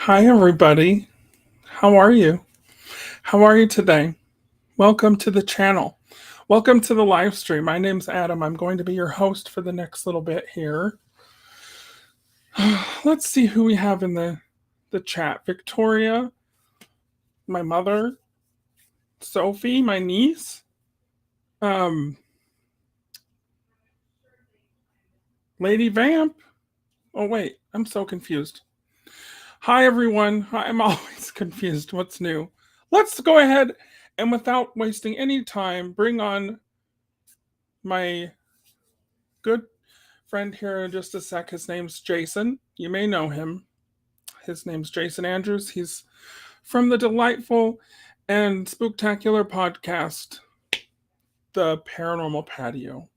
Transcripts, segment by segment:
Hi, everybody. How are you? How are you today? Welcome to the channel. Welcome to the live stream. My name's Adam. I'm going to be your host for the next little bit here. Let's see who we have in the chat. Victoria, my mother, Sophie, my niece, um, Lady Vamp. Oh, wait, I'm so confused. Hi, everyone. I'm always confused. What's new? Let's go ahead and without wasting any time, bring on my good friend here in just a sec. His name's Jason. You may know him. His name's Jason Andrews. He's from the delightful and spooktacular podcast, The Paranormal Patio.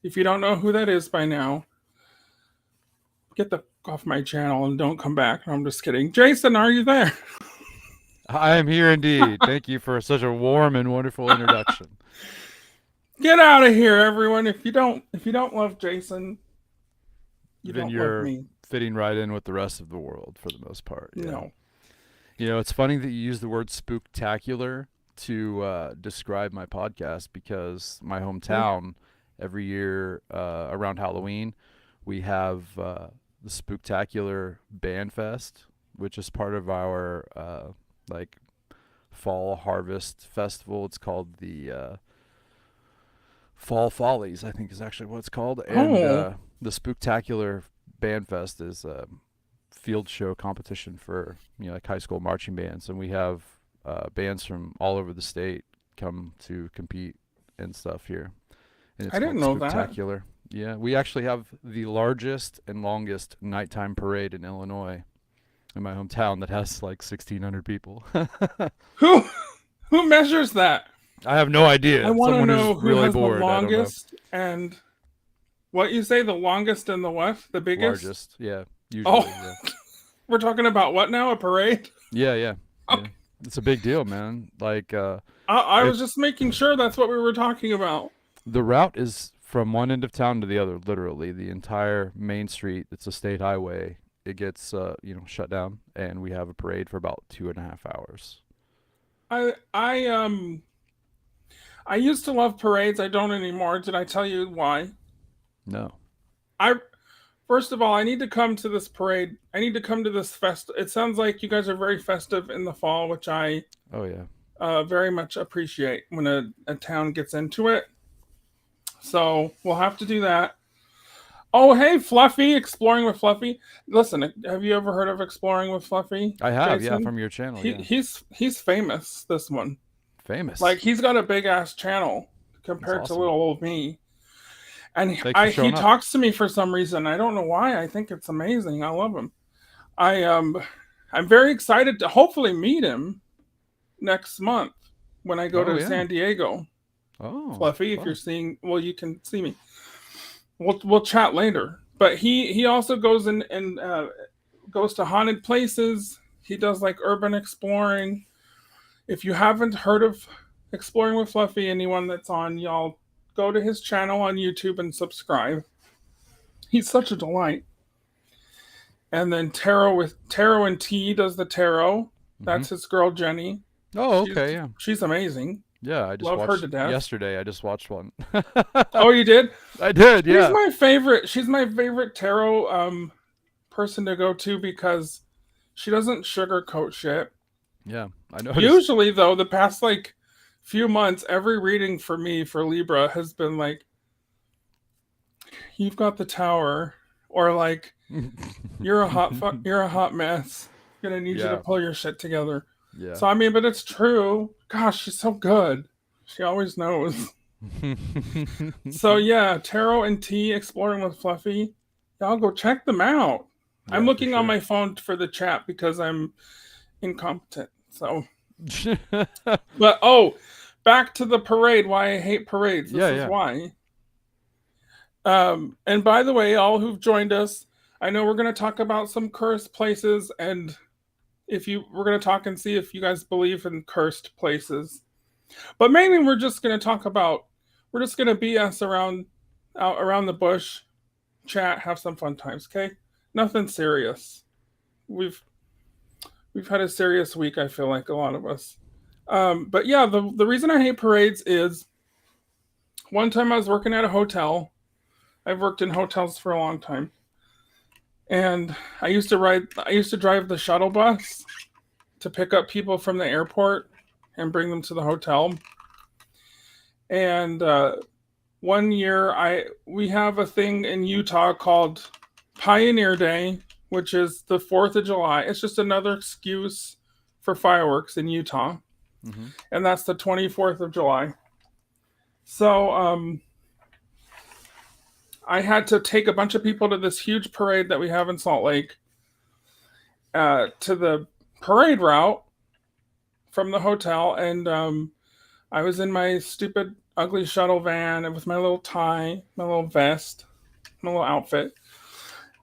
If you don't know who that is by now, get the off my channel and don't come back. No, I'm just kidding. Jason, are you there? I am here indeed. Thank you for such a warm and wonderful introduction. Get out of here, everyone. If you don't love Jason, you Then don't love you're me. fitting right in with the rest of the world for the most part. Yeah. No. It's funny that you use the word spooktacular to describe my podcast because my hometown, every year around Halloween, we have the Spooktacular Band Fest, which is part of our like fall harvest festival. It's called the Fall Follies, I think is actually what it's called. And Oh, the Spooktacular Band Fest is a field show competition for like high school marching bands, and we have bands from all over the state come to compete and stuff here. And I it's didn't called know that. Spooktacular. Yeah, we actually have the largest and longest nighttime parade in Illinois, in my hometown, that has like 1,600 people. Who who measures that? I have no I idea. want to Someone who's know who really has the bored. I don't know. longest and what you say, the longest and the what? The biggest? Largest, yeah, Oh, usually, yeah. we're talking about what now? A parade? Yeah, yeah, yeah. Okay. It's a big deal, man. Like, I if was just making sure that's what we were talking about. the route is from one end of town to the other, literally the entire main street. It's a state highway. It gets, shut down, and we have a parade for about 2.5 hours. I used to love parades. I don't anymore. Did I tell you why? No. I First of all, I need to come to this parade. I need to come to this fest. It sounds like you guys are very festive in the fall, which I Oh yeah. very much appreciate when a town gets into it. So we'll have to do that. Oh, hey, Fluffy, exploring with Fluffy. Listen, have you ever heard of exploring with Fluffy, I have, yeah, Jason? from your channel, He yeah. he's famous. This one, like, Famous. he's got a big ass channel That's compared to awesome. little old me, and Thanks for he showing up. talks to me for some reason. I don't know why. I think it's amazing. I love him. I I'm very excited to hopefully meet him next month when I go Oh to yeah. San Diego. Oh, Fluffy, if you're fun. seeing, well, you can see me. We'll chat later. But he also goes in and goes to haunted places. He does like urban exploring. If you haven't heard of Exploring with Fluffy, anyone that's on, y'all go to his channel on YouTube and subscribe. He's such a delight. And then Tarot and T does the tarot. Mhm. That's his girl Jenny. Oh, okay, yeah. She's amazing. Yeah, I just Love her to watched death. yesterday. I just watched one. Oh, you did? I did, She's yeah. my favorite. She's my favorite tarot person to go to because she doesn't sugarcoat shit. Yeah, I noticed. Usually, though, the past like few months, every reading for me for Libra has been like, "You've got the tower," or like, "You're a hot fuck. You're a hot mess. Gonna need you to Yeah, pull your shit together." yeah. So I mean, but it's true. Gosh, she's so good. She always knows. So yeah, Tarot and T exploring with Fluffy. Y'all go check them out. I'm Yeah, for looking on sure. my phone for the chat because I'm incompetent. So, but oh, back to the parade. Why I hate parades. This Yeah, is yeah. why. And by the way, all who've joined us, I know we're going to talk about some cursed places, and if you we're going to talk and see if you guys believe in cursed places. But mainly, we're just going to BS around out around the bush, chat, have some fun times. Okay, nothing serious. We've We've had a serious week, I feel like, a lot of us. But yeah, the reason I hate parades is one time I was working at a hotel. I've worked in hotels for a long time. And I used to drive the shuttle bus to pick up people from the airport and bring them to the hotel. And one year we have a thing in Utah called Pioneer Day, which is the 4th of July. It's just another excuse for fireworks in Utah. Mm-hmm. And that's the 24th of July. So I had to take a bunch of people to this huge parade that we have in Salt Lake, to the parade route from the hotel. And I was in my stupid, ugly shuttle van with my little tie, my little vest, my little outfit.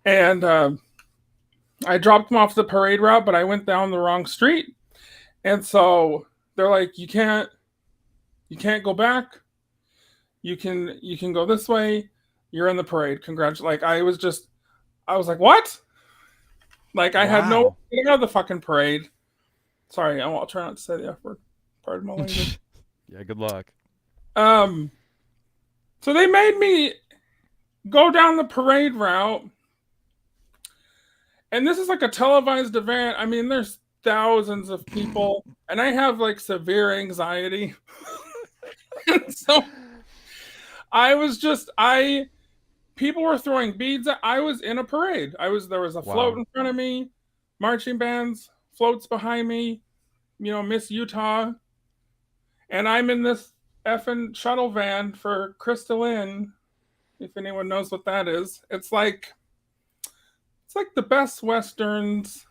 And I dropped them off the parade route, but I went down the wrong street. And so they're like, you can't go back. You can go this way. You're in the parade. Congratulations. Like I was like, what? Like I had no Wow. get out of the fucking parade. Sorry, I'll try not to say the F word. Pardon my language. Yeah, good luck. Um, so they made me go down the parade route, and this is like a televised event. I mean, there's thousands of people, and I have like severe anxiety. So I people were throwing beads. I was in a parade. There was a float Wow. in front of me, marching bands, floats behind me, Miss Utah, and I'm in this effing shuttle van for Crystal Inn. If anyone knows what that is, it's like the best westerns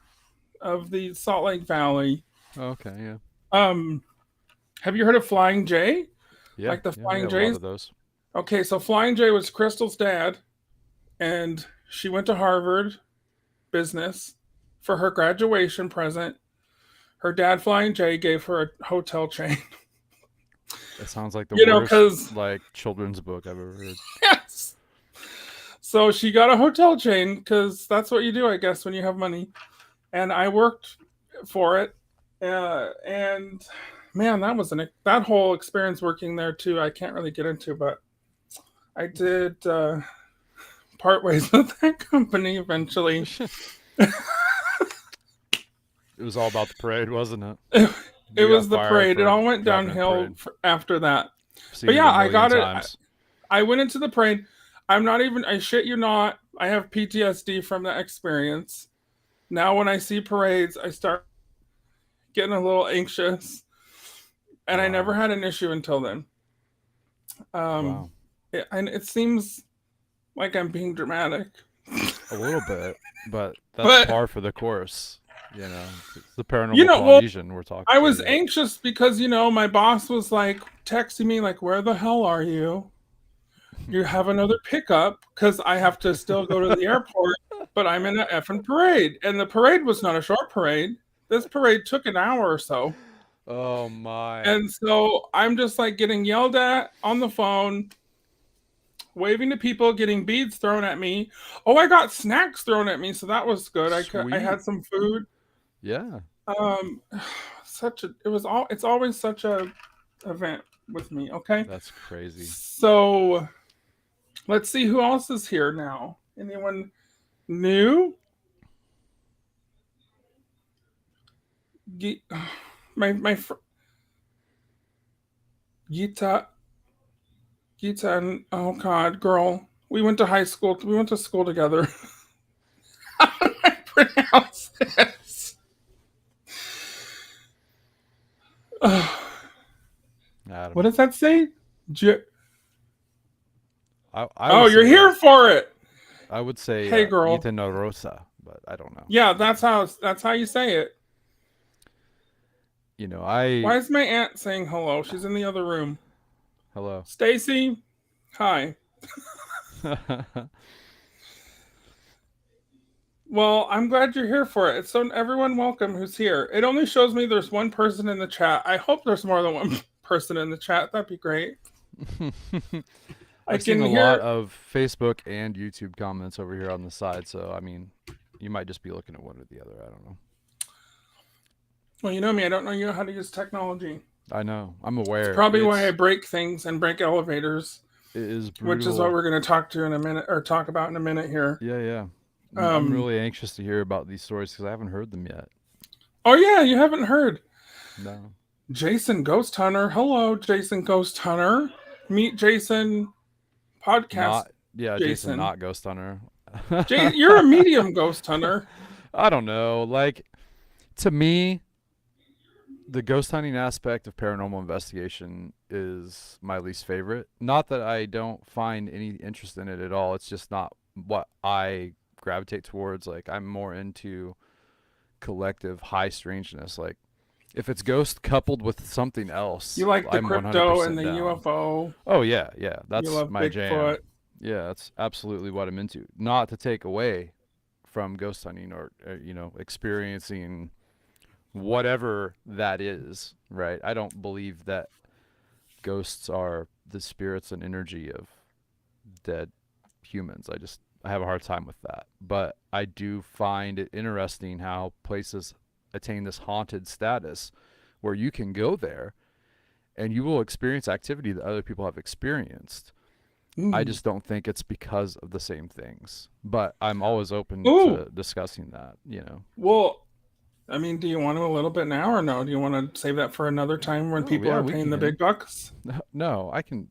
of the Salt Lake Valley. Okay, yeah. Um, have you heard of Flying J? Yeah, Like the yeah, we Flying got a lot J's? of those. Okay, so Flying J was Crystal's dad, and she went to Harvard Business for her graduation present. Her dad, Flying J, gave her a hotel chain. It sounds like the worst Because like children's book I've ever heard. yes. So she got a hotel chain because that's what you do, I guess, when you have money. And I worked for it, and man, that whole experience working there too. I can't really get into, but I did part ways with that company eventually. It was all about the parade, wasn't it? It You got was the fired parade. It for all went driving a downhill parade. after that. Seen But it yeah, a I million got it. times. I went into the parade. I shit you not, I have PTSD from that experience. Now, when I see parades, I start getting a little anxious. And I never Wow. had an issue until then. Um, Wow. and it seems like I'm being dramatic. A little bit, but that's But, par for the course. It's the paranormal well, Polynesian we're talking I about was here. anxious because, my boss was like texting me, like, where the hell are you? You have another pickup because I have to still go to the airport, but I'm in an effing parade. And the parade was not a short parade. This parade took an hour or so. Oh my. And so I'm just like getting yelled at on the phone, waving to people, getting beads thrown at me. Oh, I got snacks thrown at me, so that was good. I Sweet. had some food. Yeah. Um, it's always such a event with me. Okay, That's crazy. so let's see who else is here now. Anyone new? Ge- my Gita Gita and oh god, girl, we went to high school. We went to school together. How do I pronounce this? I don't What know. does that say? J- I oh, would you're say here for it. I would say Hey, girl. Ethan Rosa, but I don't know. Yeah, that's how you say it. I Why is my aunt saying hello? She's in the other room. hello. Stacy, hi. Well, I'm glad you're here for it. So everyone welcome who's here. It only shows me there's one person in the chat. I hope there's more than one person in the chat. That'd be great. I I've seen can a lot hear of Facebook and YouTube comments over here on the side, so I mean, you might just be looking at one or the other. I don't know. Well, you know me, I don't know how to use technology. I know. I'm It's aware. probably why I break things and break elevators, It is which is what brutal. we're going to talk to in a minute, or talk about in a minute here. Yeah, yeah. I'm Um, really anxious to hear about these stories because I haven't heard them yet. oh yeah, you haven't heard No. Jason Ghost Hunter. Hello, Jason Ghost Hunter. Meet Jason, podcast Not, yeah, Jason, Jason. not Ghost Hunter. You're a medium ghost hunter. I don't know. Like, to me, the ghost hunting aspect of paranormal investigation is my least favorite. Not that I don't find any interest in it at all. It's just not what I gravitate towards. Like, I'm more into collective high strangeness. Like, if it's ghost coupled with something else, You like the I'm crypto and 100% the down. UFO. Oh yeah, yeah, You that's love my jam. Bigfoot. Yeah, that's absolutely what I'm into. Not to take away from ghost hunting or experiencing whatever that is, right? I don't believe that ghosts are the spirits and energy of dead humans. I have a hard time with that. But I do find it interesting how places attain this haunted status where you can go there and you will experience activity that other people have experienced. I Mm. just don't think it's because of the same things. But I'm always open Ooh. to discussing that. Well, I mean, do you want to a little bit now or no? Do you want to save that for another time when Oh people yeah, are we paying the can. big bucks? No, I can.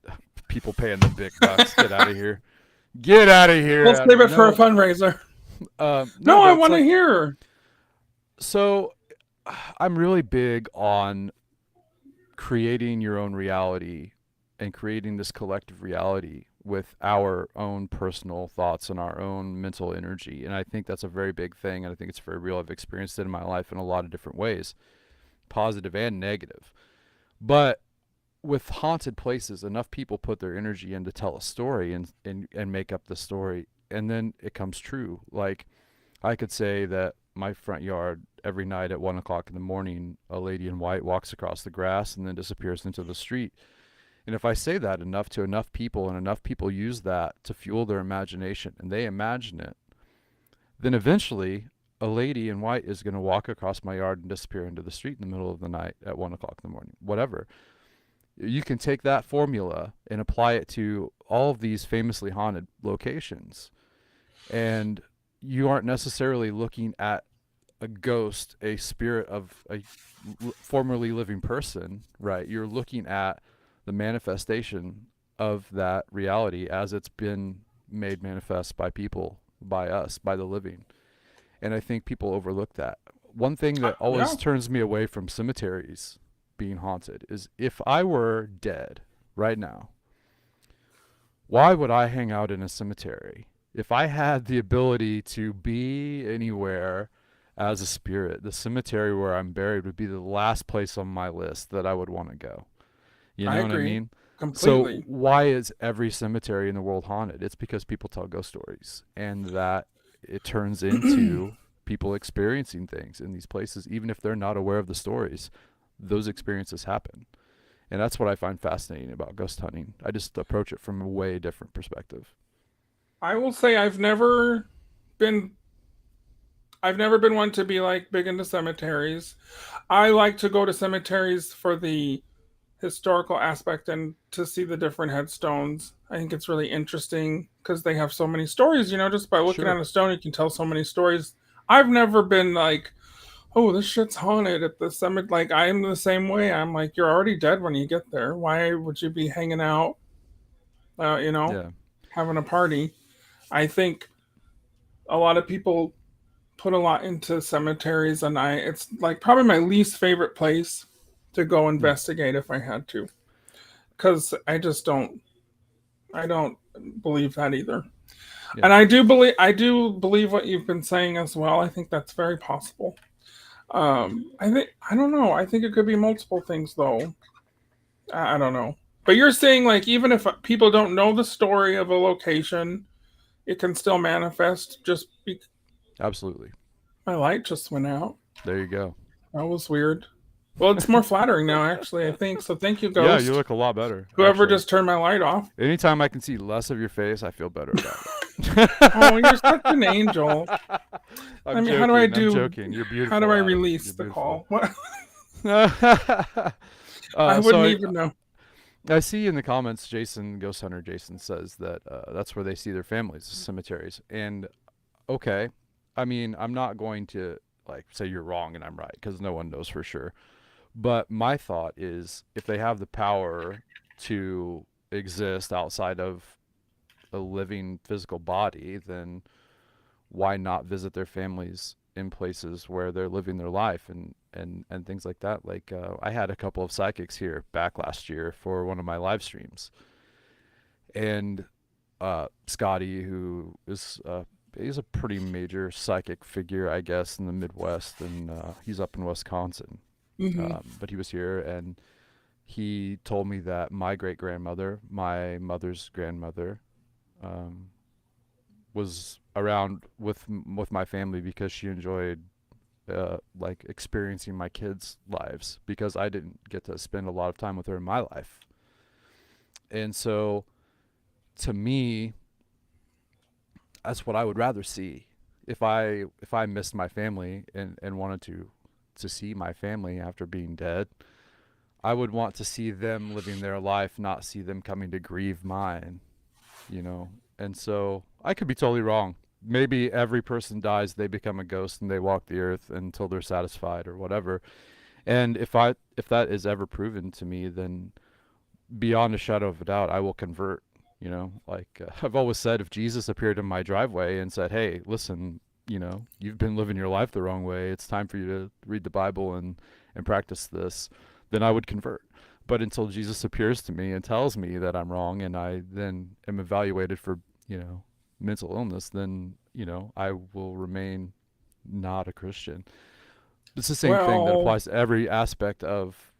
People paying the big bucks. Get out of here. Get out of here, We'll save Adam. it for a No, fundraiser. no, No, I but it's want to like hear. so. I'm really big on creating your own reality and creating this collective reality with our own personal thoughts and our own mental energy. And I think that's a very big thing. And I think it's very real. I've experienced it in my life in a lot of different ways, positive and negative. But with haunted places, enough people put their energy in to tell a story and make up the story. And then it comes true. Like, I could say that my front yard, every night at 1 o'clock in the morning, a lady in white walks across the grass and then disappears into the street. And if I say that enough to enough people and enough people use that to fuel their imagination and they imagine it, then eventually a lady in white is going to walk across my yard and disappear into the street in the middle of the night at 1 o'clock in the morning, whatever. You can take that formula and apply it to all of these famously haunted locations. And you aren't necessarily looking at a ghost, a spirit of a formerly living person, right? You're looking at the manifestation of that reality as it's been made manifest by people, by us, by the living. And I think people overlook that. One thing that Yeah, always turns me away from cemeteries being haunted is if I were dead right now, why would I hang out in a cemetery? If I had the ability to be anywhere as a spirit, the cemetery where I'm buried would be the last place on my list that I would want to go. You I know what I agree mean? So completely. why is every cemetery in the world haunted? It's because people tell ghost stories and that it turns into people experiencing things in these places even if they're not aware of the stories. Those experiences happen. And that's what I find fascinating about ghost hunting. I just approach it from a way different perspective. I will say been I've never been one to be like big into cemeteries. I like to go to cemeteries for the historical aspect and to see the different headstones. I think it's really interesting because they have so many stories. Just by looking at Sure. a stone, you can tell so many stories. I've never been like, oh, this shit's haunted at the cemetery. Like, I'm the same way. I'm like, you're already dead when you get there. Why would you be hanging out, uh, you know, Yeah. having a party? I think a lot of people put a lot into cemeteries, and it's like probably my least favorite place to go Hmm. investigate if I had to, because I don't believe that either. Yeah. And I do believe what you've been saying as well. I think that's very possible. I don't know. I think it could be multiple things though. I don't know. But you're saying like even if people don't know the story of a location, it can still manifest. Absolutely. My light just went out. There you go. That was weird. Well, it's more flattering now, actually. I think so. Thank you, Yeah, you Ghost. look a lot better, Whoever actually. just turned my light off. Anytime I can see less of your face, I feel better about it. Oh, you're such an angel. I I'm mean, how do I joking. I'm do? joking. You're How do beautiful, I Adam. release You're the beautiful. call? What? uh, I so wouldn't even know. I see in the comments, Jason Ghost Hunter Jason says that that's where they see their families, cemeteries. And okay, I mean, I'm not going to like say you're wrong and I'm right because no one knows for sure. But my thought is, if they have the power to exist outside of a living physical body, then why not visit their families in places where they're living their life and things like that. Like I had a couple of psychics here back last year for one of my live streams, and Scotty, who is he's a pretty major psychic figure, I guess, in the Midwest, and he's up in Wisconsin. Hmm. But he was here, and he told me that my great grandmother, my mother's grandmother, um, was around with my family because she enjoyed like experiencing my kids' lives because I didn't get to spend a lot of time with her in my life. And so to me, that's what I would rather see. If I missed my family and wanted to see my family after being dead, I would want to see them living their life, not see them coming to grieve mine, you know. And so I could be totally wrong. Maybe every person dies, they become a ghost and they walk the earth until they're satisfied or whatever. And if that is ever proven to me, then beyond a shadow of a doubt, I will convert. You know, like I've always said, if Jesus appeared in my driveway and said, "Hey, listen, you know, you've been living your life the wrong way. It's time for you to read the Bible and practice this," then I would convert. But until Jesus appears to me and tells me that I'm wrong, and I then am evaluated for, you know, mental illness, then, you know, I will remain not a Christian. It's the same thing that Well, applies to every aspect of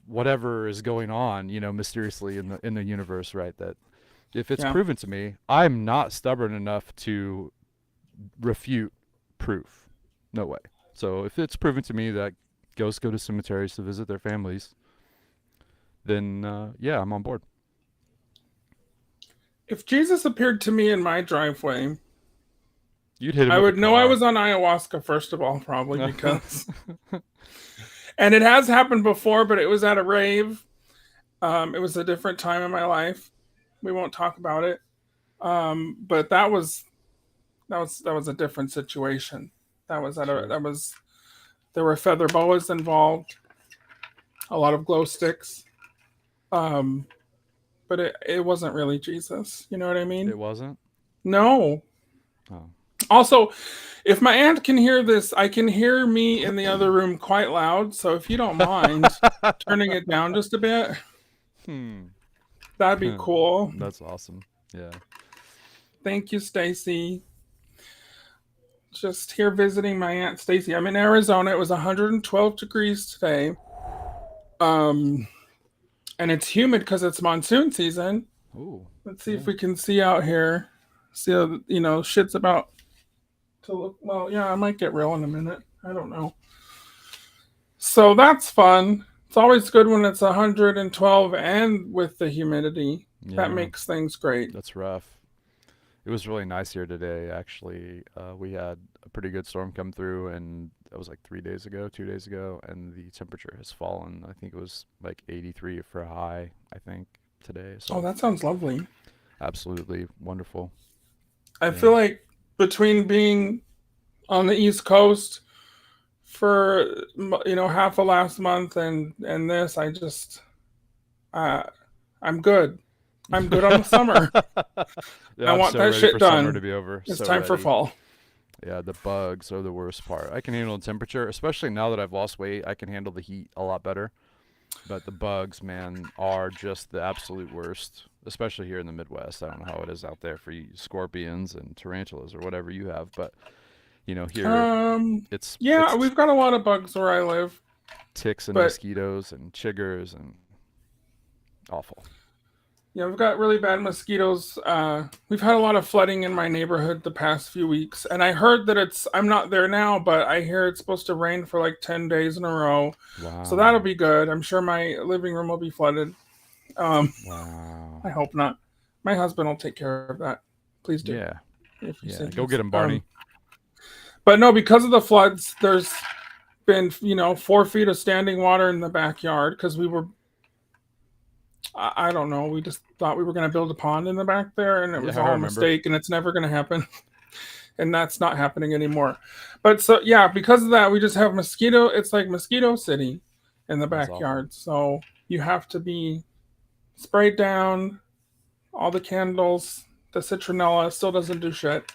whatever is going on, you know, mysteriously in the universe, right? That if it's yeah. proven to me, I'm not stubborn enough to refute proof. No way. So if it's proven to me that ghosts go to cemeteries to visit their families, then yeah, I'm on board. If Jesus appeared to me in my driveway, You'd hit him I with a would know I car. was on ayahuasca, first of all, probably because, and it has happened before, but it was at a rave. It was a different time in my life. We won't talk about it. But that was a different situation. That was at a Sure. that was there were feather boas involved, a lot of glow sticks. Um, but it wasn't really Jesus. You know what I mean? It wasn't. No. Oh. Also, if my aunt can hear this, I can hear me in the other room quite loud. So if you don't mind turning it down just a bit, Hmm. that'd be cool. That's awesome. Yeah. Thank you, Stacy. Just here visiting my aunt Stacy. I'm in Arizona. It was 112 degrees today. Um, and it's humid because it's monsoon season. Ooh. Let's see if Yeah. we can see out here. See, shit's about to look. Well, yeah, I might get real in a minute. I don't know. So that's fun. It's always good when it's 112 and with the humidity. That Yeah. makes things great. That's rough. It was really nice here today, actually. We had a pretty good storm come through, and that was like 3 days ago, 2 days ago, and the temperature has fallen. I think it was like 83 for a high, I think, today. Oh, So that sounds lovely. absolutely wonderful. I Yeah. feel like between being on the East Coast for half of last month and this, uh, I'm good. I'm good on the summer. Yeah, I I'm want so that ready shit for summer done. to be over. It's So time for ready. fall. Yeah, the bugs are the worst part. I can handle the temperature, especially now that I've lost weight. I can handle the heat a lot better. But the bugs, man, are just the absolute worst, especially here in the Midwest. I don't know how it is out there for you scorpions and tarantulas or whatever you have, but you know, here Yeah, it's we've got a lot of bugs where I live, ticks and but mosquitoes and chiggers and awful. yeah, we've got really bad mosquitoes. We've had a lot of flooding in my neighborhood the past few weeks, and I heard that I'm not there now, but I hear it's supposed to rain for like 10 days in a row. So that'll Wow. be good. I'm sure my living room will be flooded. Um, Wow. I hope not. My husband will take care of that. Please do Yeah. if you see Yeah. Go these. get him, Barney. But no, because of the floods, there's been 4 feet of standing water in the backyard because we were. I don't know. We just thought we were going to build a pond in the back there, and it was Yeah, I all a remember. mistake, and it's never going to happen. And that's not happening anymore. But so yeah, because of that, we just have mosquito. It's like mosquito city in the That's awful. backyard. So you have to be sprayed down. All the candles, the citronella still doesn't do shit.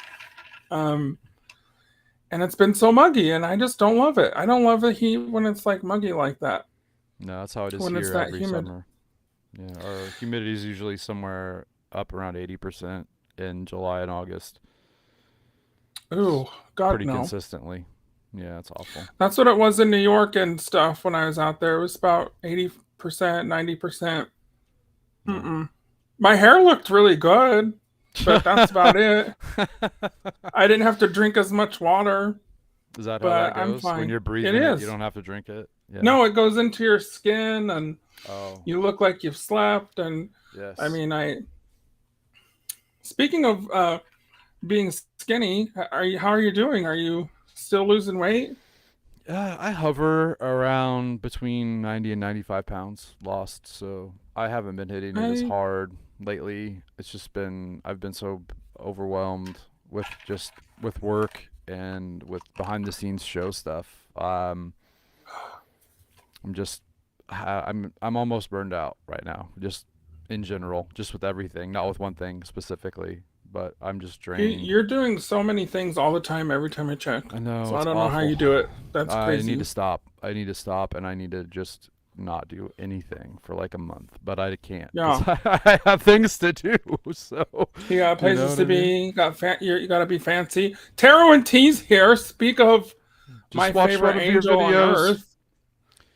Um, and it's been so muggy, and I just don't love it. I don't love the heat when it's like muggy like that. No, that's how it is When it's here that every humid. summer. Yeah, our humidity is usually somewhere up around 80% in July and August. Ooh, God Pretty no. consistently. Yeah, it's awful. That's what it was in New York and stuff when I was out there. It was about 80%, 90%. Yeah. Mm-mm. My hair looked really good, but that's about it. I didn't have to drink as much water, Is that how that but I'm goes? When fine. you're It breathing it, you is. don't have to drink it? Yeah. No, it goes into your skin and Oh, you look like you've slept. And I yes. mean, speaking of being skinny, how are you doing? Are you still losing weight? I hover around between 90 and 95 pounds lost, so I haven't been hitting it as I hard lately. It's just been, I've been so overwhelmed with just with work and with behind the scenes show stuff. I'm just, I'm almost burned out right now, just in general, just with everything, not with one thing specifically, but I'm just drained. you're doing so many things all the time, every time I check. I know So I it's don't know how awful. you do it. That's I need to crazy. stop. I need to stop, and I need to just not do anything for like a month. But I can't because Yeah, I have things to do. So, you got you know places what to I mean? be. You got to be fancy. Taro and T's here. Speak of Just my watched one favorite of your angel on videos. earth.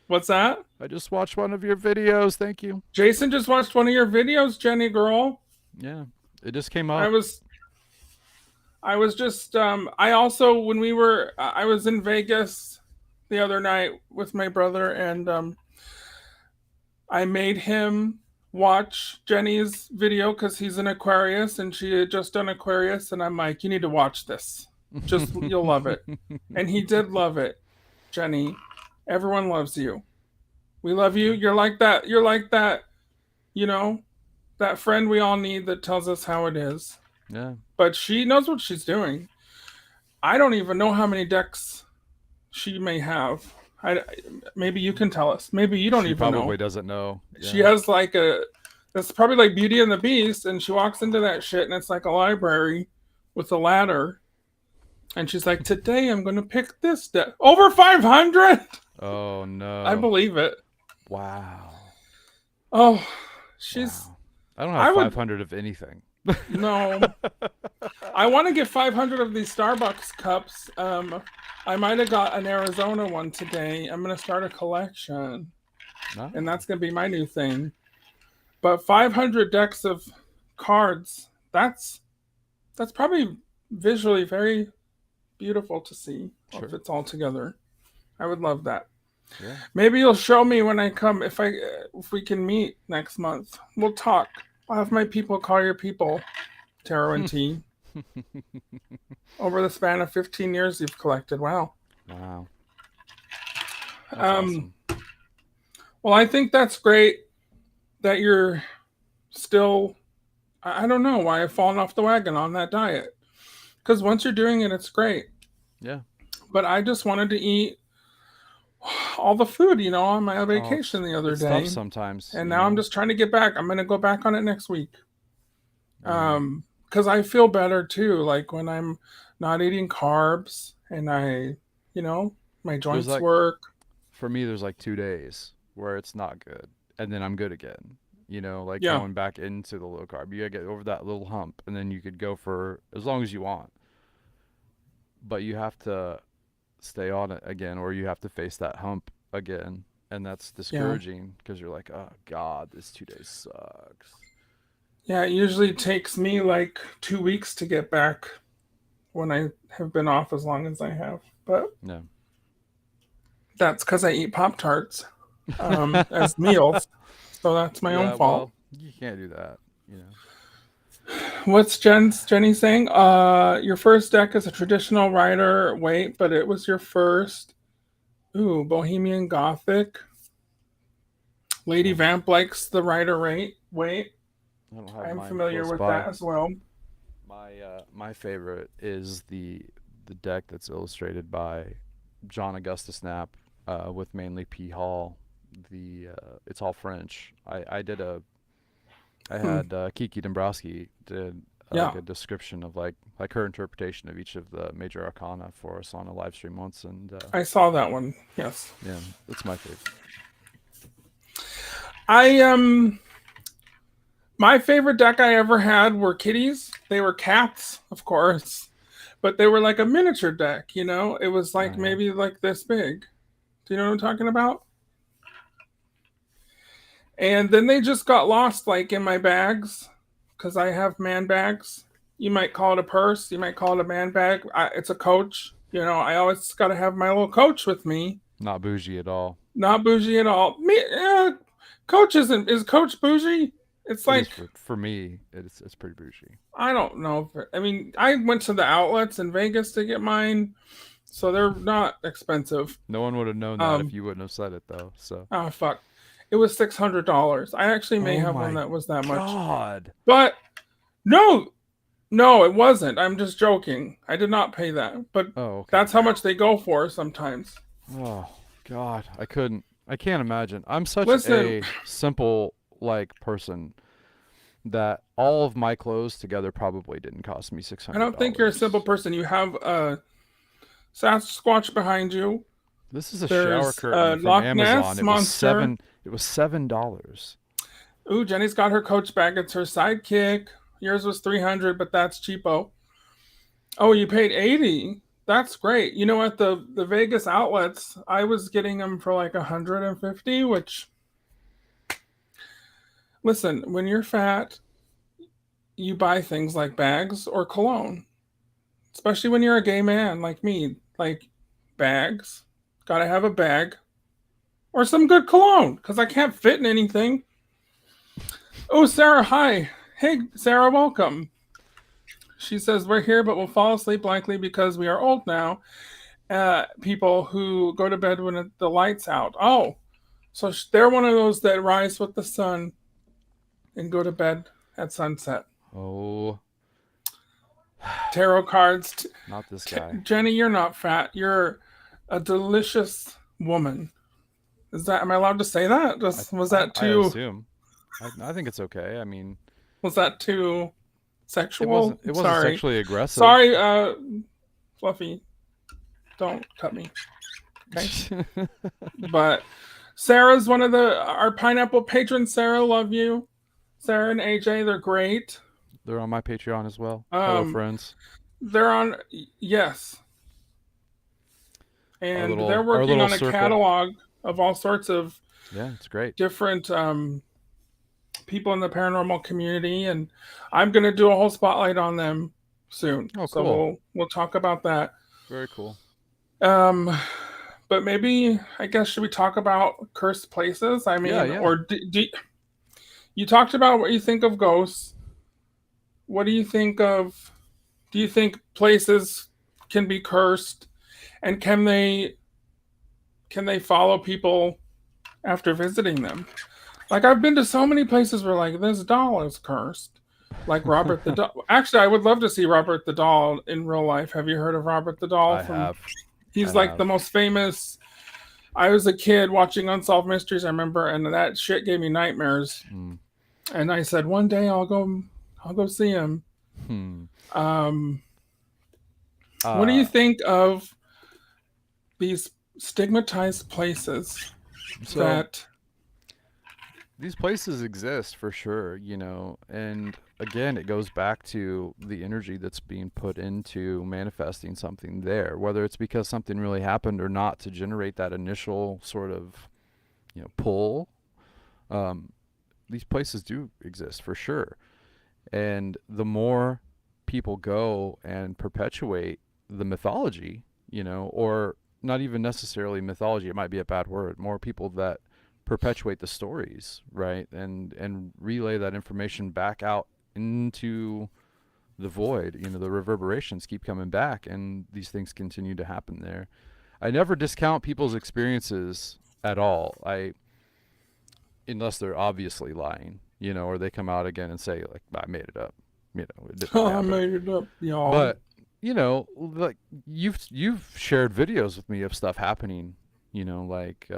What's that? I just watched one of your videos. Thank you. Jason just watched one of your videos, Jenny girl. Yeah, it just came I up. was I was just I also when we were I was in Vegas the other night with my brother and I made him watch Jenny's video cuz he's an Aquarius and she had just done Aquarius and I'm like you need to watch this. Just you'll love it. And he did love it. Jenny, everyone loves you. We love you. Yeah. You're like that, you know, that friend we all need that tells us how it is. Yeah. But she knows what she's doing. I don't even know how many decks she may have. Maybe you can tell us. Maybe you don't She even probably know. doesn't know. She Yeah. has like a. It's probably like Beauty and the Beast, and she walks into that shit, and it's like a library with a ladder, and she's like, "Today I'm going to pick this deck over 500." Oh I no. believe it. Wow. Oh, she's. Wow. I don't have I would 500 of anything. no. I want to get 500 of these Starbucks cups. I might have got an Arizona one today. I'm gonna start a collection, No. and that's gonna be my new thing. But 500 decks of cards. That's probably visually very beautiful to see if Sure. it's all together. I would love that. Yeah. Maybe you'll show me when I come if we can meet next month. We'll talk. I'll have my people call your people, Taro and T. Over the span of 15 years, you've collected. Wow. Wow. That's Um, awesome. well, I think that's great that you're still. I don't know why I've fallen off the wagon on that diet. Because once you're doing it, it's great. Yeah. But I just wanted to eat all the food, on my Oh, vacation the other it's tough day. sometimes, And you now I'm know. just trying to get back. I'm going to go back on it next week. Yeah. Because I feel better too. Like when I'm not eating carbs and you know, my There's joints like work. for me there's like 2 days where it's not good and then I'm good again. You know, like Yeah. going back into the low carb. You gotta get over that little hump and then you could go for as long as you want. But you have to stay on it again or you have to face that hump again. And that's Yeah. discouraging because you're like, oh God, this 2 days sucks. Yeah. It usually takes me like 2 weeks to get back when I have been off as long as I have. But No. that's because I eat Pop Tarts as meals. So that's my own Yeah, fault. well, you can't do that, you know. What's Jenny saying? Your first deck is a traditional rider. Wait, but it was your first. Ooh, Bohemian Gothic. Lady Um, Vamp likes the rider rate. Wait, I don't have I'm mine familiar close with by. that as well. My favorite is the deck that's illustrated by John Augustus Knapp, with mainly P. Hall. The It's all French. I Hmm. had Kiki Dombrowski did like Yeah, a description of like her interpretation of each of the major arcana for us on a live stream once, and I saw that one. Yes. yeah, that's my favorite. I My favorite deck I ever had were kitties. They were cats, of course, but they were like a miniature deck, you know? It was Oh like yeah, maybe like this big. Do you know what I'm talking about? And then they just got lost like in my bags cuz I have man bags. You might call it a purse, you might call it a man bag. It's a coach. You know, I always got to have my little coach with me. not bougie at all. Not bougie at all. Coach isn't is coach bougie? It's It is like for me. It's pretty bougie. I don't know. I mean, I went to the outlets in Vegas to get mine, so they're not expensive. No one would have known that if Um, you wouldn't have said it though. So. oh fuck, it was $600. I actually may Oh have one my that was that much, god. but no, no, it wasn't. I'm just joking. I did not pay that, but Oh okay. that's how much they go for sometimes. Oh god, I couldn't. I can't imagine. I'm such Listen, a simple like person that all of my clothes together probably didn't cost me six I hundred don't think you're a simple dollars. person. You have a Sasquatch behind you. This is a shower There's curtain a from Loch Amazon. Ness It was monster. seven. It was $7. Ooh, Jenny's got her coach bag. It's her sidekick. Yours was 300, but that's cheapo. Oh, you paid 80. That's great. You know, at the Vegas outlets, I was getting them for like 150, which listen, when you're fat, you buy things like bags or cologne, especially when you're a gay man like me, like bags. Got to have a bag or some good cologne cuz I can't fit in anything. Oh, Sarah, hi. Hey, Sarah, welcome. She says, we're here, but we'll fall asleep likely because we are old now. People who go to bed when the light's out. Oh, so they're one of those that rise with the sun and go to bed at sunset. Oh, Tarot cards. not this guy. Jenny, you're not fat. You're a delicious woman. Is that? Am I allowed to say that? Was that I too? assume. I think it's okay. I mean, Was that too sexual? it wasn't Sorry. sexually aggressive. Sorry, Fluffy. Don't cut me. Okay. But Sarah's one of our pineapple patrons. Sarah, love you. Sarah and AJ, they're great. They're on my Patreon as well. Hello, Um, friends. they're on yes, and they're Our working little on a circle. catalog of all sorts of Yeah, it's great. different people in the paranormal community, and I'm gonna do a whole spotlight on them soon. Oh, So cool. we'll talk about that. Very cool. Um, but maybe I guess should we talk about cursed places? I Yeah, mean, yeah. or you talked about what you think of ghosts. What do you think of? Do you think places can be cursed, and can they follow people after visiting them? Like I've been to so many places where like this doll is cursed. Like Robert the Doll. Actually, I would love to see Robert the Doll in real life. Have you heard of Robert the Doll? I From have. I he's like have. the most famous. I was a kid watching Unsolved Mysteries. I remember, and that shit gave me nightmares. Mm. And I said one day I'll go see him. Hmm. Um, what do you Uh, think of these stigmatized places so that these places exist for sure, and again, it goes back to the energy that's being put into manifesting something there, whether it's because something really happened or not, to generate that initial sort of, pull. Um, these places do exist for sure. And the more people go and perpetuate the mythology, or not even necessarily mythology, it might be a bad word, more people that perpetuate the stories, right? And relay that information back out into the void. The reverberations keep coming back, and these things continue to happen there. I never discount people's experiences at all. Unless they're obviously lying, or they come out again and say like, I made it up. It didn't really I happen. made it up, y'all. But like you've shared videos with me of stuff happening, like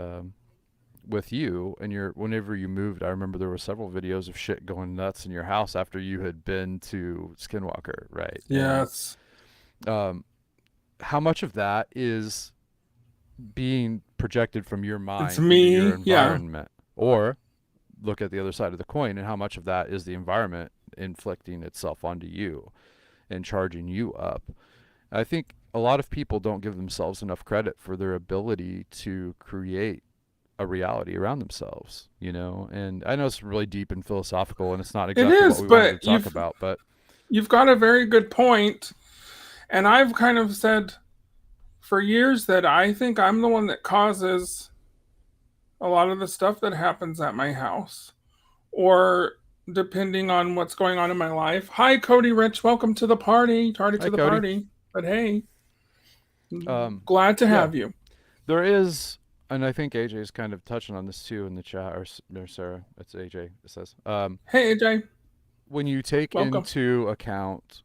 with you and whenever you moved. I remember there were several videos of shit going nuts in your house after you had been to Skinwalker, right? And Yes. um, how much of that is being projected from your It's mind into your me. Yeah. environment, or look at the other side of the coin, and how much of that is the environment inflicting itself onto you and charging you up. I think a lot of people don't give themselves enough credit for their ability to create a reality around themselves, and I know it's really deep and philosophical, and it's not It exactly what is, we wanted to but talk about, but you've got a very good point. And I've kind of said for years that I think I'm the one that causes a lot of the stuff that happens at my house, or depending on what's going on in my life. Hi, Cody Rich. Welcome to the party. Tardy hi, to the Cody. party. But hey, glad to Yeah, have you. there is, and I think AJ is kind of touching on this too in the chat, or Sarah, it's AJ, it says, Hey, AJ. when you take Welcome. into account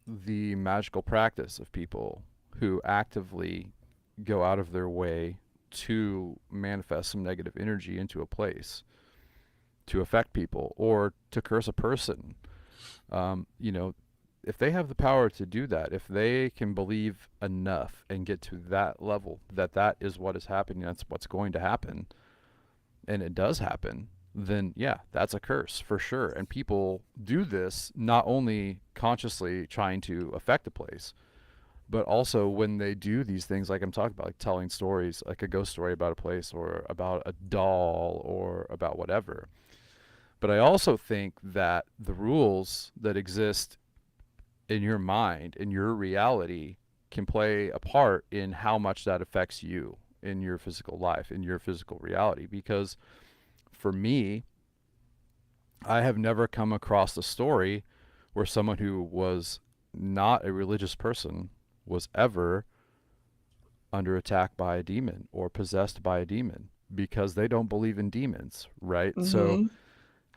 the magical practice of people who actively go out of their way to manifest some negative energy into a place to affect people or to curse a person, you know, if they have the power to do that, if they can believe enough and get to that level that that is what is happening, that's what's going to happen, and it does happen, then yeah, that's a curse for sure. And people do this not only consciously trying to affect a place, but also when they do these things like I'm talking about, like telling stories, like a ghost story about a place or about a doll or about whatever. But I also think that the rules that exist in your mind, in your reality, can play a part in how much that affects you in your physical life, in your physical reality. Because for me, I have never come across a story where someone who was not a religious person was ever under attack by a demon or possessed by a demon because they don't believe in demons, right? So, Mm-hmm.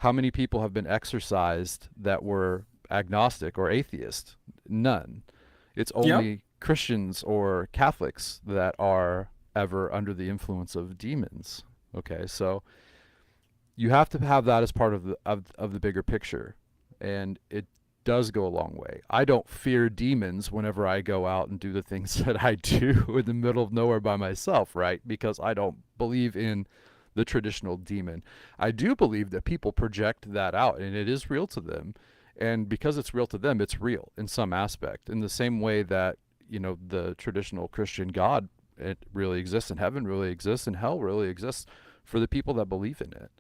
how many people have been exorcised that were agnostic or atheist? None. It's Yep. only Christians or Catholics that are ever under the influence of demons. Okay, so you have to have that as part of the bigger picture, and it does go a long way. I don't fear demons whenever I go out and do the things that I do in the middle of nowhere by myself, right? Because I don't believe in the traditional demon. I do believe that people project that out and it is real to them. And because it's real to them, it's real in some aspect. In the same way that, the traditional Christian God, it really exists, and heaven really exists, and hell really exists for the people that believe in it.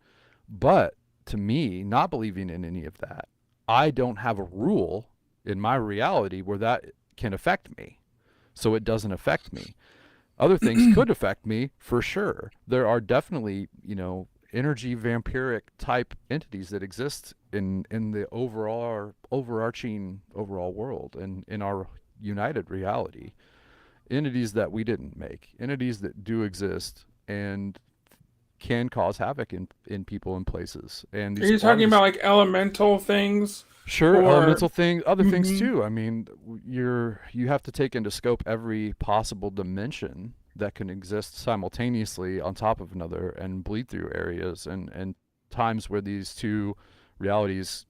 But to me, not believing in any of that, I don't have a rule in my reality where that can affect me. So it doesn't affect me. Other things could affect me for sure. There are definitely, energy vampiric type entities that exist in the overarching overall world and in our united reality. Entities that we didn't make, entities that do exist and can cause havoc in people and places. And Are these you a lot of talking about these like elemental things, sure or? elemental things, other things Mm-hmm. too. I mean, you have to take into scope every possible dimension that can exist simultaneously on top of another and bleed through areas and times where these two realities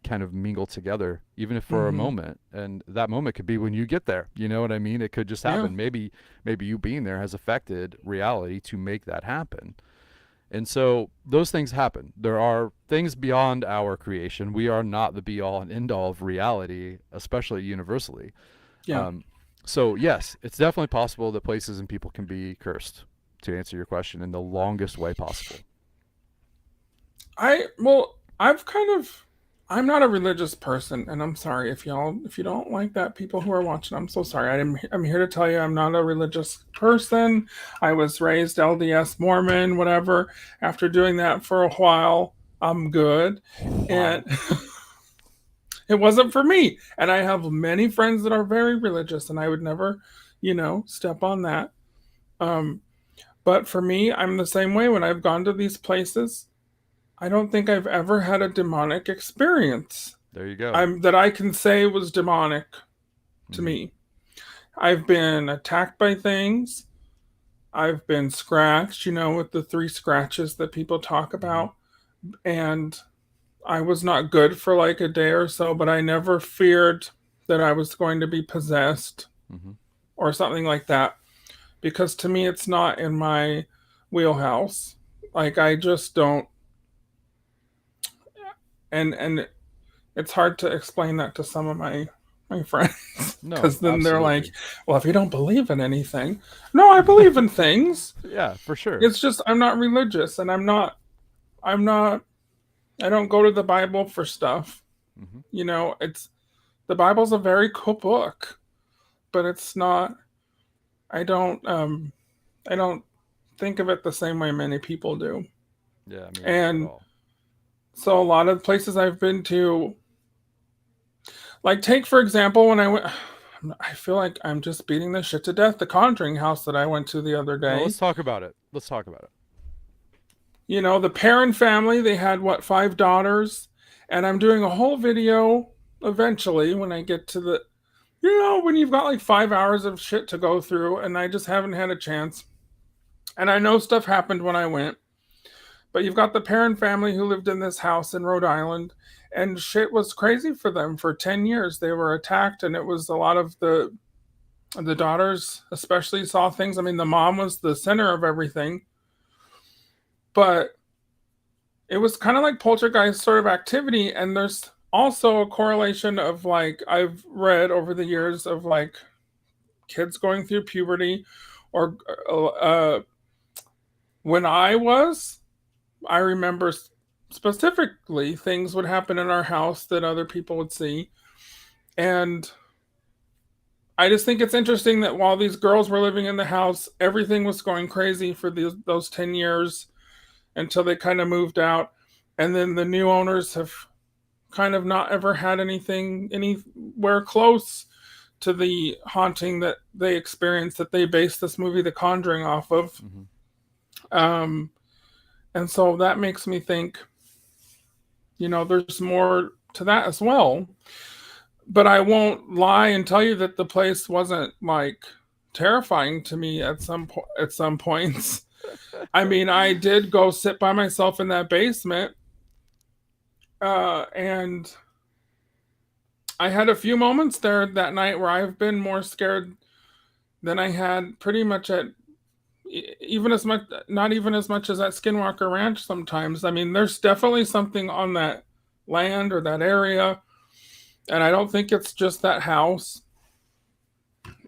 kind of mingle together, even if for a Mm-hmm. moment. And that moment could be when you get there. You know what I mean? It could just Yeah. happen. Maybe you being there has affected reality to make that happen. And so those things happen. There are things beyond our creation. We are not the be all and end all of reality, especially universally. Yeah. Um, so, yes, it's definitely possible that places and people can be cursed, to answer your question, in the longest way possible. I've kind of, I'm not a religious person, and I'm sorry if you don't like that, people who are watching. I'm so sorry. I'm here to tell you I'm not a religious person. I was raised LDS Mormon, whatever. After doing that for a while, I'm good, and Wow. It wasn't for me. And I have many friends that are very religious, and I would never, step on that. Um, but for me, I'm the same way. When I've gone to these places, I don't think I've ever had a demonic experience. There you go. That I can say was demonic to Mm-hmm. me. I've been attacked by things. I've been scratched, with the 3 scratches that people talk Mm-hmm. about. And I was not good for like a day or so, but I never feared that I was going to be possessed Mm-hmm. or something like that, because to me it's not in my wheelhouse. Like I just don't, and it's hard to explain that to some of my friends No, because then they're like, absolutely. well, if you don't believe in anything. No, I believe in things. Yeah, for sure. It's just I'm not religious, and I'm not I don't go to the Bible for stuff. Mm-hmm. It's the Bible's a very cool book, but it's not. I don't think of it the same way many people do. Yeah, me neither at And all. so a lot of places I've been to, like take for example when I went, I feel like I'm just beating this shit to death. The Conjuring house that I went to the other No, day. let's talk about it. Let's talk about it. The Perrin family, they had what, 5 daughters, and I'm doing a whole video eventually when I get to the, when you've got like 5 hours of shit to go through, and I just haven't had a chance. And I know stuff happened when I went, but you've got the Perrin family who lived in this house in Rhode Island, and shit was crazy for them for 10 years. They were attacked, and it was a lot of the daughters especially saw things. I mean, the mom was the center of everything, but it was kind of like poltergeist sort of activity. And there's also a correlation of like I've read over the years of like kids going through puberty, or when I remember specifically things would happen in our house that other people would see. And I just think it's interesting that while these girls were living in the house, everything was going crazy for those 10 years until they kind of moved out. And then the new owners have kind of not ever had anything anywhere close to the haunting that they experienced, that they based this movie The Conjuring off of. Mm-hmm. Um, and so that makes me think, there's more to that as well. But I won't lie and tell you that the place wasn't like terrifying to me at some points. I mean, I did go sit by myself in that basement, and I had a few moments there that night where I've been more scared than I had pretty much at even as much, not even as much as at Skinwalker Ranch sometimes. I mean, there's definitely something on that land or that area, and I don't think it's just that house.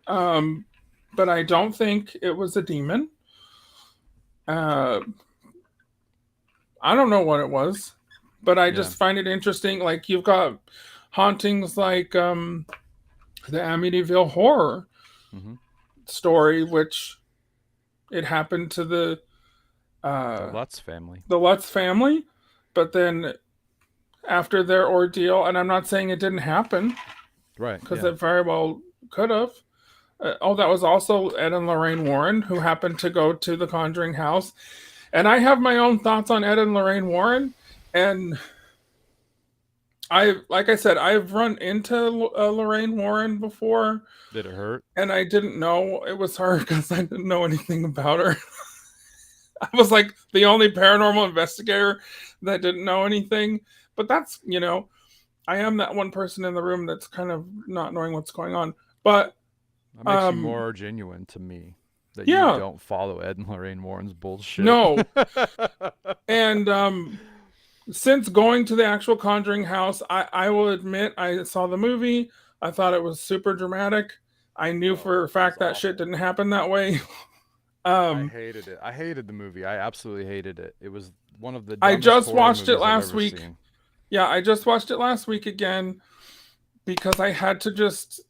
Um, but I don't think it was a demon. Uh, I don't know what it was, but I Yeah. just find it interesting. Like you've got hauntings like the Amityville Horror Mm-hmm. story, which it happened to the The uh, Lutz family. the Lutz family, but then after their ordeal, and I'm not saying it didn't happen Right. because Yeah. it very well could have. That was also Ed and Lorraine Warren, who happened to go to the Conjuring house. And I have my own thoughts on Ed and Lorraine Warren. And like I said, I've run into Lorraine Warren before, Did it hurt? and I didn't know it was her because I didn't know anything about her. I was like the only paranormal investigator that didn't know anything. But that's, I am that one person in the room that's kind of not knowing what's going on. But That makes you more genuine to me. That you yeah, don't follow Ed and Lorraine Warren's bullshit. no. And since going to the actual Conjuring house, I will admit I saw the movie. I thought it was super dramatic. I knew for a Oh, it was fact that shit awful. didn't happen that way. I um, hated it. I hated the movie. I absolutely hated it. It was one of the I dumbest just horror watched it movies I've last ever week. seen. Yeah, I just watched it last week again because I had to just.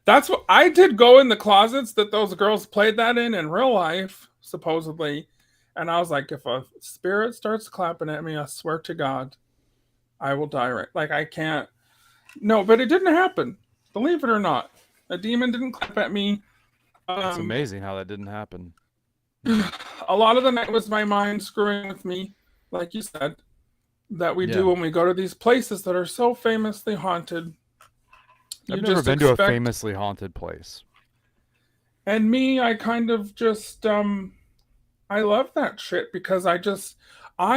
That's what I did, go in the closets that those girls played that in real life, supposedly. And I was like, if a spirit starts clapping at me, I swear to God, I will die right. Like I can't. No, but it didn't happen. Believe it or not, a demon didn't clap at me. It's Um, amazing how that didn't happen. a lot of the night was my mind screwing with me, like you said, that we do Yeah. when we go to these places that are so famously haunted. I've You never just been to a expect. famously haunted place. And me, I kind of just I love that shit because I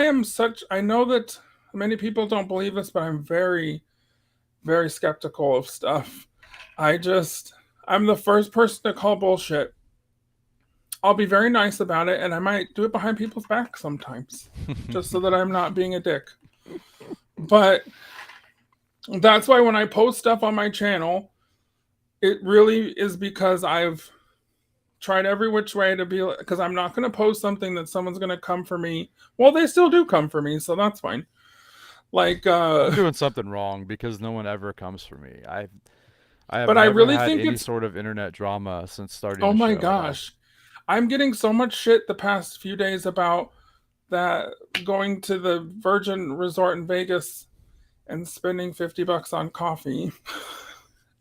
am such I know that many people don't believe this, but I'm very, very skeptical of stuff. I just I'm the first person to call bullshit. I'll be very nice about it and I might do it behind people's back sometimes. Just so that I'm not being a dick. But that's why when I post stuff on my channel, it really is because I've tried every which way to be, because I'm not going to post something that someone's going to come for me. Well, they still do come for me, so that's fine. Like, I'm doing something wrong because no one ever comes for me. I have but I never really had think any it's, sort of internet drama since starting oh the my show at all. gosh. I'm getting so much shit the past few days about that going to the Virgin Resort in Vegas and spending $50 on coffee. You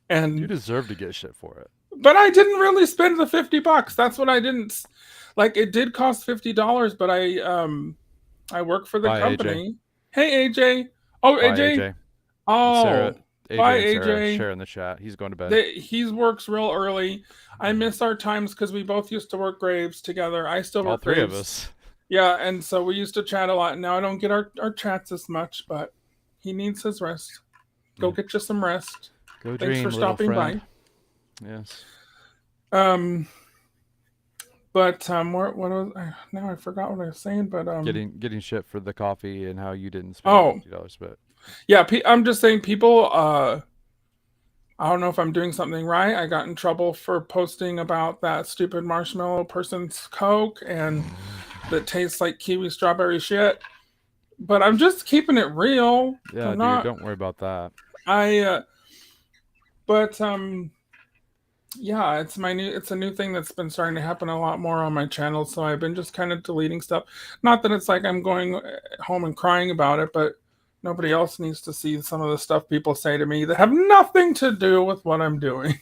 And deserve to get shit for it. but I didn't really spend the $50. That's what I didn't like. It did cost $50, but I work for the Bye, AJ. company. Hey AJ. Oh Bye, AJ. AJ. Sarah, Oh, bye AJ and Sarah AJ. share in the chat. He's going to bed. He works real early. I miss our times because we both used to work graves together. I still All work three of graves. us. Yeah, and so we used to chat a lot. Now I don't get our chats as much, but he needs his rest. Go Yeah. get you some rest. Go Thanks dream, for little stopping friend. by. Yes. But what was now I forgot what I was saying, but Getting shit for the coffee and how you didn't spend oh $50, but yeah, I'm just saying people I don't know if I'm doing something right. I got in trouble for posting about that stupid marshmallow person's Coke and that tastes like kiwi strawberry shit. But I'm just keeping it real. yeah, I'm dude, not. don't worry about that. But yeah, it's a new thing that's been starting to happen a lot more on my channel. So I've been just kind of deleting stuff. Not that it's like I'm going home and crying about it, but nobody else needs to see some of the stuff people say to me that have nothing to do with what I'm doing.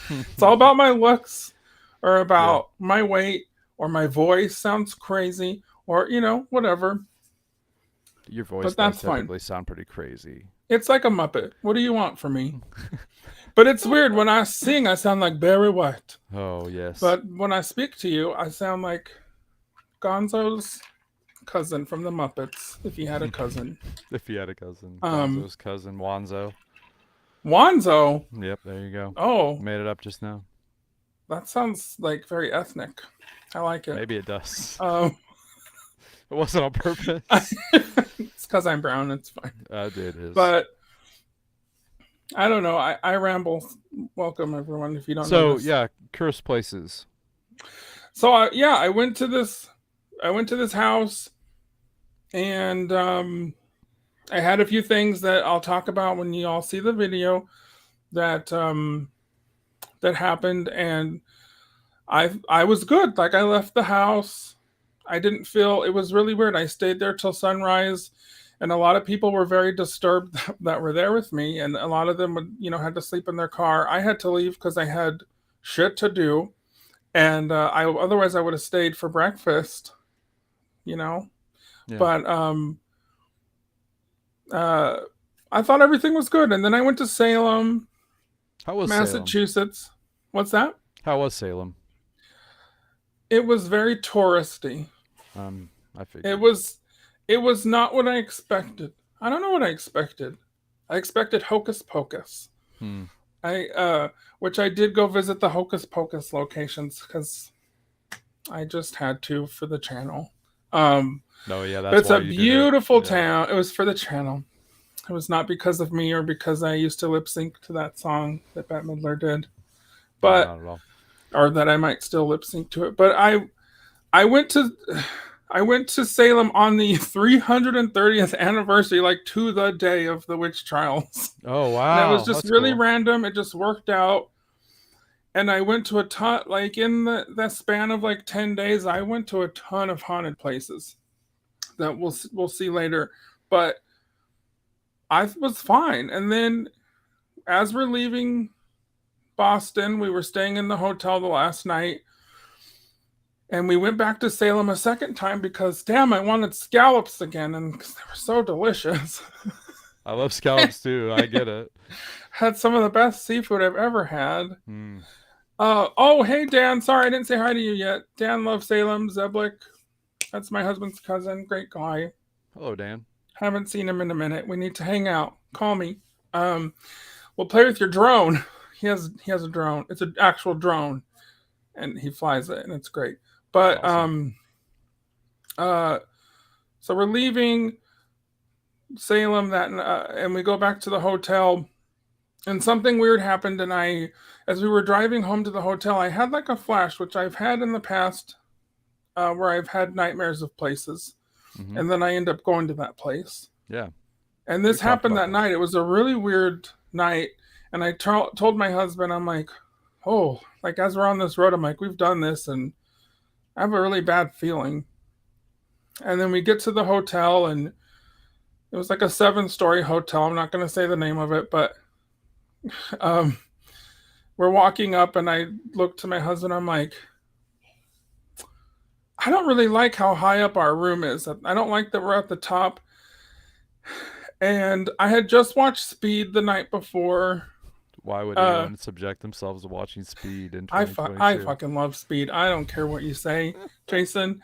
It's all about my looks or about my weight or my voice sounds crazy or whatever. Your voice But does that's fine. typically sound pretty crazy. It's like a Muppet. What do you want from me? But it's weird when I sing I sound like Barry White. Oh, yes. But when I speak to you I sound like Gonzo's cousin from the Muppets, if he had a cousin. If you had a cousin. Gonzo's cousin, Wanzo. Wanzo? Yep, there you go. Oh, Made it up just now. that sounds like very ethnic. I like it. Maybe it does. It wasn't on purpose. It's because I'm brown. It's fine. It is. But I don't know. I ramble. Welcome everyone. If you don't know. So this. yeah, cursed places. So I went to this. I went to this house, and I had a few things that I'll talk about when you all see the video that that happened, and I was good. Like I left the house. I didn't feel it was really weird. I stayed there till sunrise, and a lot of people were very disturbed that were there with me, and a lot of them would had to sleep in their car. I had to leave because I had shit to do, and I otherwise I would have stayed for breakfast, Yeah. But I thought everything was good, and then I went to Salem, How was Massachusetts. Salem? What's that? How was Salem? It was very touristy. I figured. It was not what I expected. I don't know what I expected. I expected Hocus Pocus. Which I did go visit the Hocus Pocus locations because I just had to for the channel. No, yeah, that's it's why a you beautiful did it. Yeah. town. It was for the channel. It was not because of me or because I used to lip sync to that song that Bette Midler did, but not at all. Or that I might still lip sync to it. But I went to Salem on the 330th anniversary, like to the day of the witch trials. Oh wow! And it was just That's really cool. random. It just worked out. And I went to a ton, like in the span of like 10 days, I went to a ton of haunted places that we'll see later. But I was fine. And then as we're leaving Boston, we were staying in the hotel the last night, and we went back to Salem a second time because, damn, I wanted scallops again, and because they were so delicious. I love scallops too. I get it. Had some of the best seafood I've ever had. Mm. Oh, hey, Dan. Sorry I didn't say hi to you yet. Dan loves Salem, Zeblick. That's my husband's cousin. Great guy. Hello, Dan. Haven't seen him in a minute. We need to hang out. Call me. We'll play with your drone. He has a drone. It's an actual drone, and he flies it, and it's great. But Awesome. uh, so we're leaving Salem and we go back to the hotel, and something weird happened. And as we were driving home to the hotel, I had like a flash, which I've had in the past, where I've had nightmares of places, Hmm. and then I end up going to that place. Yeah, And we've this talked happened about that this. night. It was a really weird night. And I told my husband, I'm like, oh, like as we're on this road, I'm like, we've done this and I have a really bad feeling. And then we get to the hotel, and it was like a 7-story hotel. I'm not going to say the name of it, but um, we're walking up, and I look to my husband. I'm like, I don't really like how high up our room is. I don't like that we're at the top. And I had just watched Speed the night before. Why would Uh, anyone subject themselves to watching Speed in I 2022? fucking love Speed. I don't care what you say, Jason.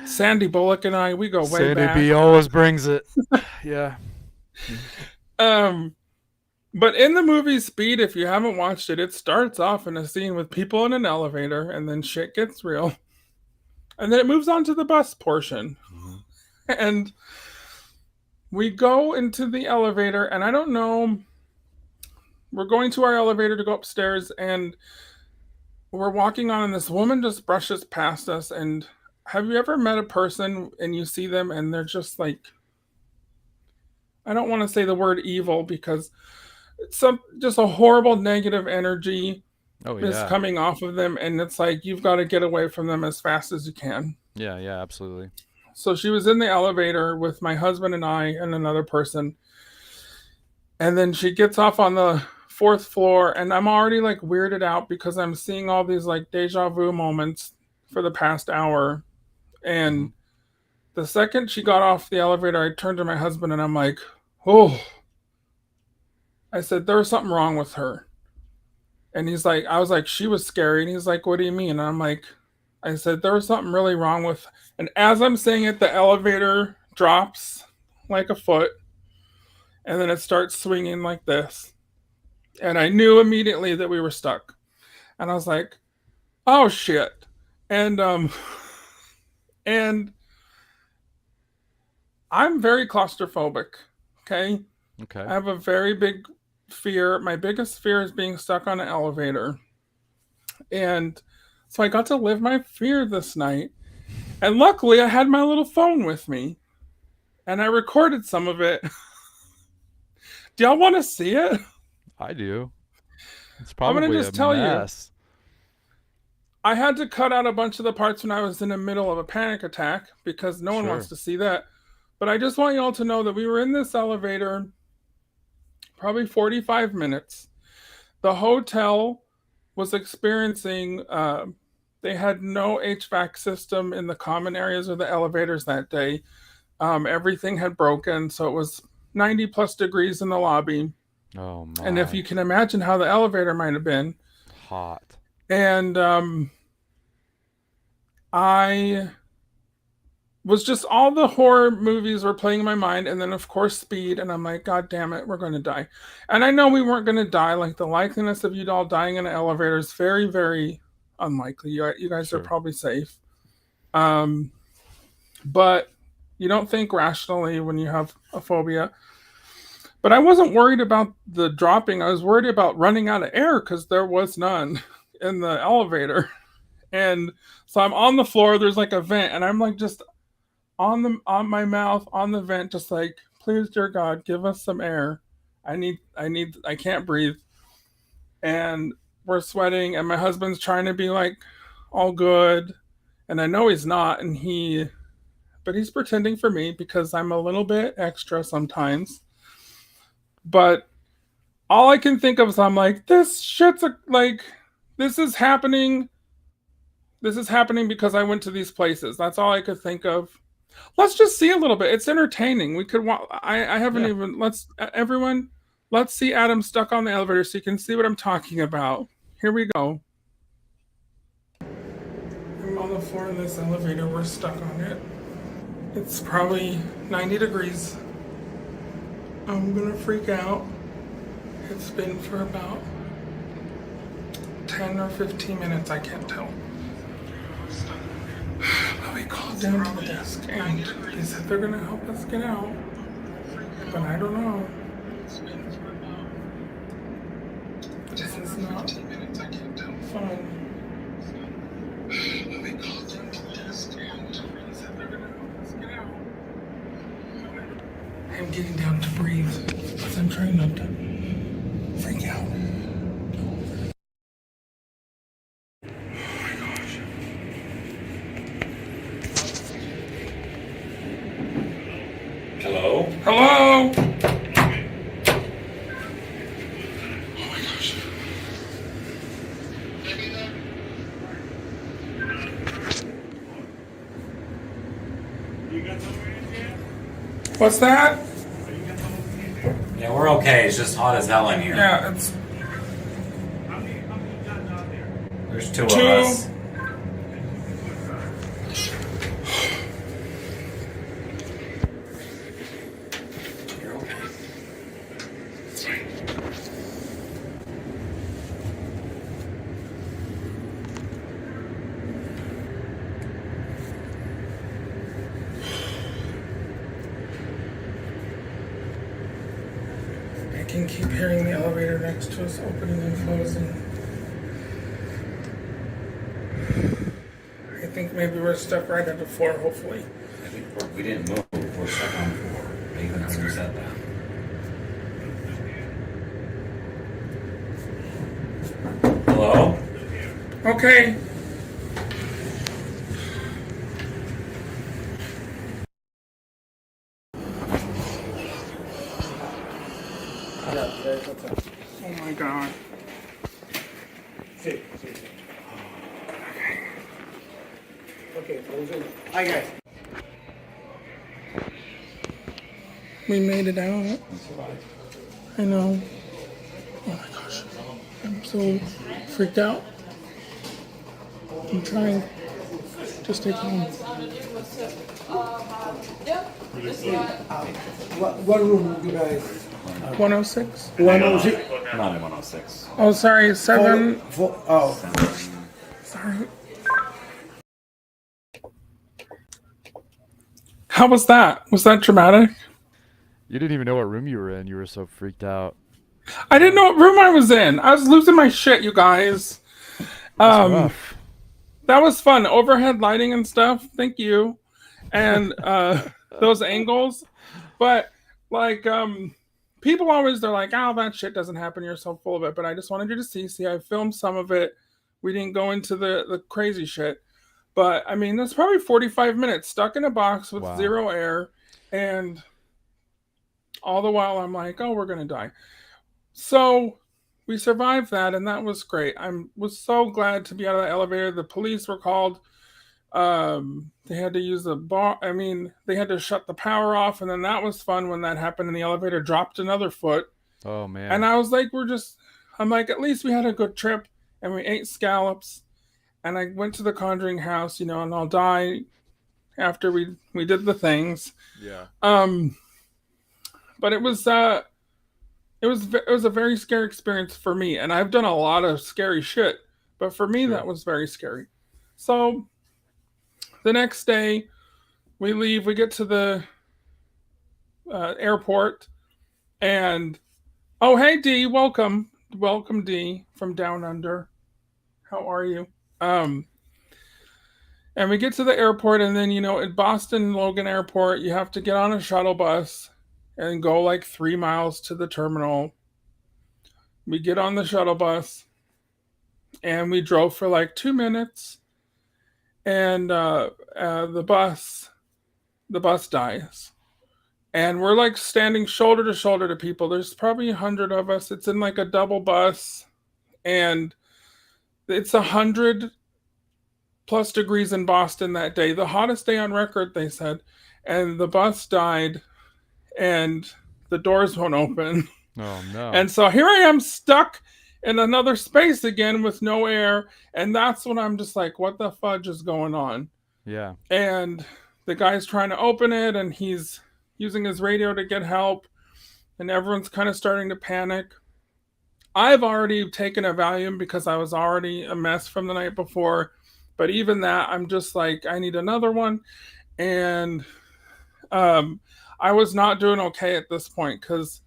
Sandy Bullock and I, we go way Sandy back. B always brings it. Yeah. Um, but in the movie Speed, if you haven't watched it, it starts off in a scene with people in an elevator, and then shit gets real, and then it moves on to the bus portion, Hmm. and we go into the elevator, and I don't know. We're going to our elevator to go upstairs, and we're walking on, and this woman just brushes past us. And have you ever met a person and you see them and they're just like, I don't want to say the word evil because it's just a horrible negative energy Oh is yeah. coming off of them, and it's like you've got to get away from them as fast as you can. Yeah. Yeah. Absolutely. So she was in the elevator with my husband and I and another person, and then she gets off on the fourth floor, and I'm already like weirded out because I'm seeing all these like deja vu moments for the past hour. Hmm. And the second she got off the elevator, I turned to my husband and I'm like, oh, I said, there was something wrong with her. And he's like, I was like, she was scary. And he's like, what do you mean? And I'm like, I said, there was something really wrong with. And as I'm saying it, the elevator drops like a foot, and then it starts swinging like this. And I knew immediately that we were stuck. And I was like, oh shit. And and I'm very claustrophobic. Okay. Okay. I have a very big fear. My biggest fear is being stuck on an elevator. And so I got to live my fear this night. And luckily, I had my little phone with me, and I recorded some of it. Do y'all want to see it? I do. It's I'm going to probably a just tell you. mess. I had to cut out a bunch of the parts when I was in the middle of a panic attack because no one wants Sure. to see that. But I just want y'all to know that we were in this elevator probably 45 minutes. The hotel was experiencing, they had no HVAC system in the common areas of the elevators that day. Everything had broken, so it was 90 plus degrees in the lobby. Oh And if my. you can imagine how the elevator might have been. Hot. And I was just all the horror movies were playing in my mind, and then of course Speed, and I'm like, God damn it, we're going to die. And I know we weren't going to die. Like the likeliness of you all dying in an elevator is very, very unlikely. You guys are Sure. probably safe. Um, but you don't think rationally when you have a phobia. But I wasn't worried about the dropping. I was worried about running out of air because there was none in the elevator. And so I'm on the floor. There's like a vent, and I'm like just on my mouth on the vent, just like, please, dear God, give us some air. I can't breathe. And we're sweating, and my husband's trying to be like all good, and I know he's not, but he's pretending for me because I'm a little bit extra sometimes. But all I can think of is I'm like, this shit's like, this is happening. This is happening because I went to these places. That's all I could think of. Let's just see a little bit. It's entertaining. We could. I haven't Yeah. even. Let's everyone. Let's see Adam stuck on the elevator so you can see what I'm talking about. Here we go. I'm on the floor in this elevator. We're stuck on it. It's probably 90 degrees. I'm gonna freak out. It's been for about 10 or 15 minutes. I can't tell. But we called down to the desk and they said they're gonna help us get out. But I don't know. This is not fun. We called down to the desk and they said they're gonna help us get out. I'm getting down to breathe because I'm trying not to freak out. Hello? Hello? Oh my gosh. What's that? Yeah, we're okay. It's just hot as hell in here. Yeah, it's There's two of two. us. You're okay. I can keep hearing the elevator next to us opening and closing. I think maybe we're stuck right at the floor, hopefully. I think we didn't move. We're stuck on the floor. Nathan already said that. Hello? Okay. Oh my god. Okay, hi guys. We made it out. I know. Oh my gosh. I'm so freaked out. I'm trying to stay calm. What room you guys? 106? 106. Not in 106. Oh, sorry. 7. Oh, Sorry. How was that? Was that dramatic? You didn't even know what room you were in. You were so freaked out. I didn't know what room I was in. I was losing my shit, you guys. That's rough. That was fun. Overhead lighting and stuff. Thank you. And those angles. But like people always they're like, oh, that shit doesn't happen. You're so full of it. But I just wanted you to see. I filmed some of it. We didn't go into the crazy shit. But I mean, that's probably 45 minutes stuck in a box with Wow. zero air. And all the while I'm like, oh, we're gonna die. So we survived that, and that was great. Was so glad to be out of the elevator. The police were called. They had to use the bar. I mean, they had to shut the power off, and then that was fun when that happened. And the elevator dropped another foot, Oh man. and I was like, I'm like, at least we had a good trip, and we ate scallops, and I went to the Conjuring house, and I'll die after we did the things. Yeah. But it was a very scary experience for me, and I've done a lot of scary shit, but for me that was very scary. So the next day we leave, we get to the airport, and oh hey D, welcome D from Down Under. How are you? And we get to the airport, and then at Boston Logan Airport you have to get on a shuttle bus and go like 3 miles to the terminal. We get on the shuttle bus, and we drove for like 2 minutes, and the bus dies, and we're like standing shoulder to shoulder to people. There's probably 100 of us. It's in like a double bus, and it's 100+ degrees in Boston that day, the hottest day on record, they said. And the bus died, and the doors won't open. Oh no. And so here I am stuck in another space again with no air. And that's when I'm just like, what the fudge is going on? Yeah. And the guy's trying to open it, and he's using his radio to get help. And everyone's kind of starting to panic. I've already taken a Valium because I was already a mess from the night before. But even that, I'm just like, I need another one. And I was not doing okay at this point because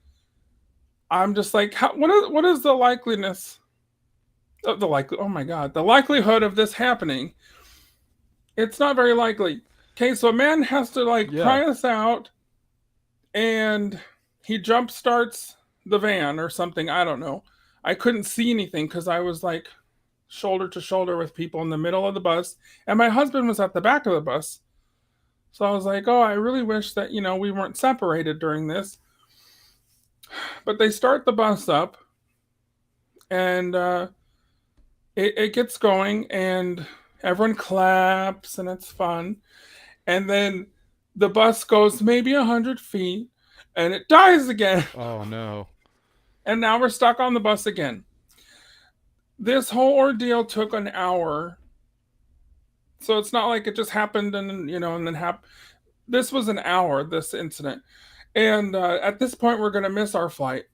I'm just like, what is the likeliness of oh my God, the likelihood of this happening? It's not very likely. Okay, so a man has to pry us out, and he jump starts the van or something. I don't know. I couldn't see anything because I was like shoulder to shoulder with people in the middle of the bus, and my husband was at the back of the bus. So I was like, oh, I really wish that, we weren't separated during this. But they start the bus up, and it gets going, and everyone claps, and it's fun. And then the bus goes maybe 100 feet, and it dies again. Oh no. And now we're stuck on the bus again. This whole ordeal took an hour. So it's not like it just happened and then happened. This was an hour, this incident. And at this point, we're going to miss our flight.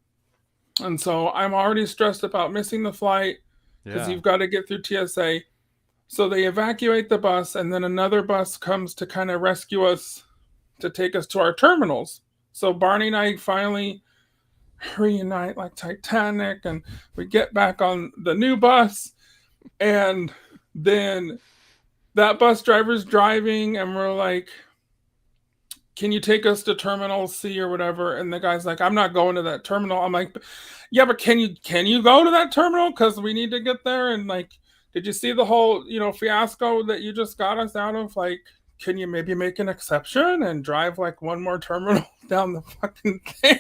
And so I'm already stressed about missing the flight because you've got to get through TSA. So they evacuate the bus, and then another bus comes to kind of rescue us, to take us to our terminals. So Barney and I finally reunite like Titanic, and we get back on the new bus, and then that bus driver's driving, and we're like, can you take us to terminal C or whatever? And the guy's like, I'm not going to that terminal. I'm like, yeah, but can you go to that terminal? Because we need to get there. And like, did you see the whole, fiasco that you just got us out of? Like, can you maybe make an exception and drive like one more terminal down the fucking thing?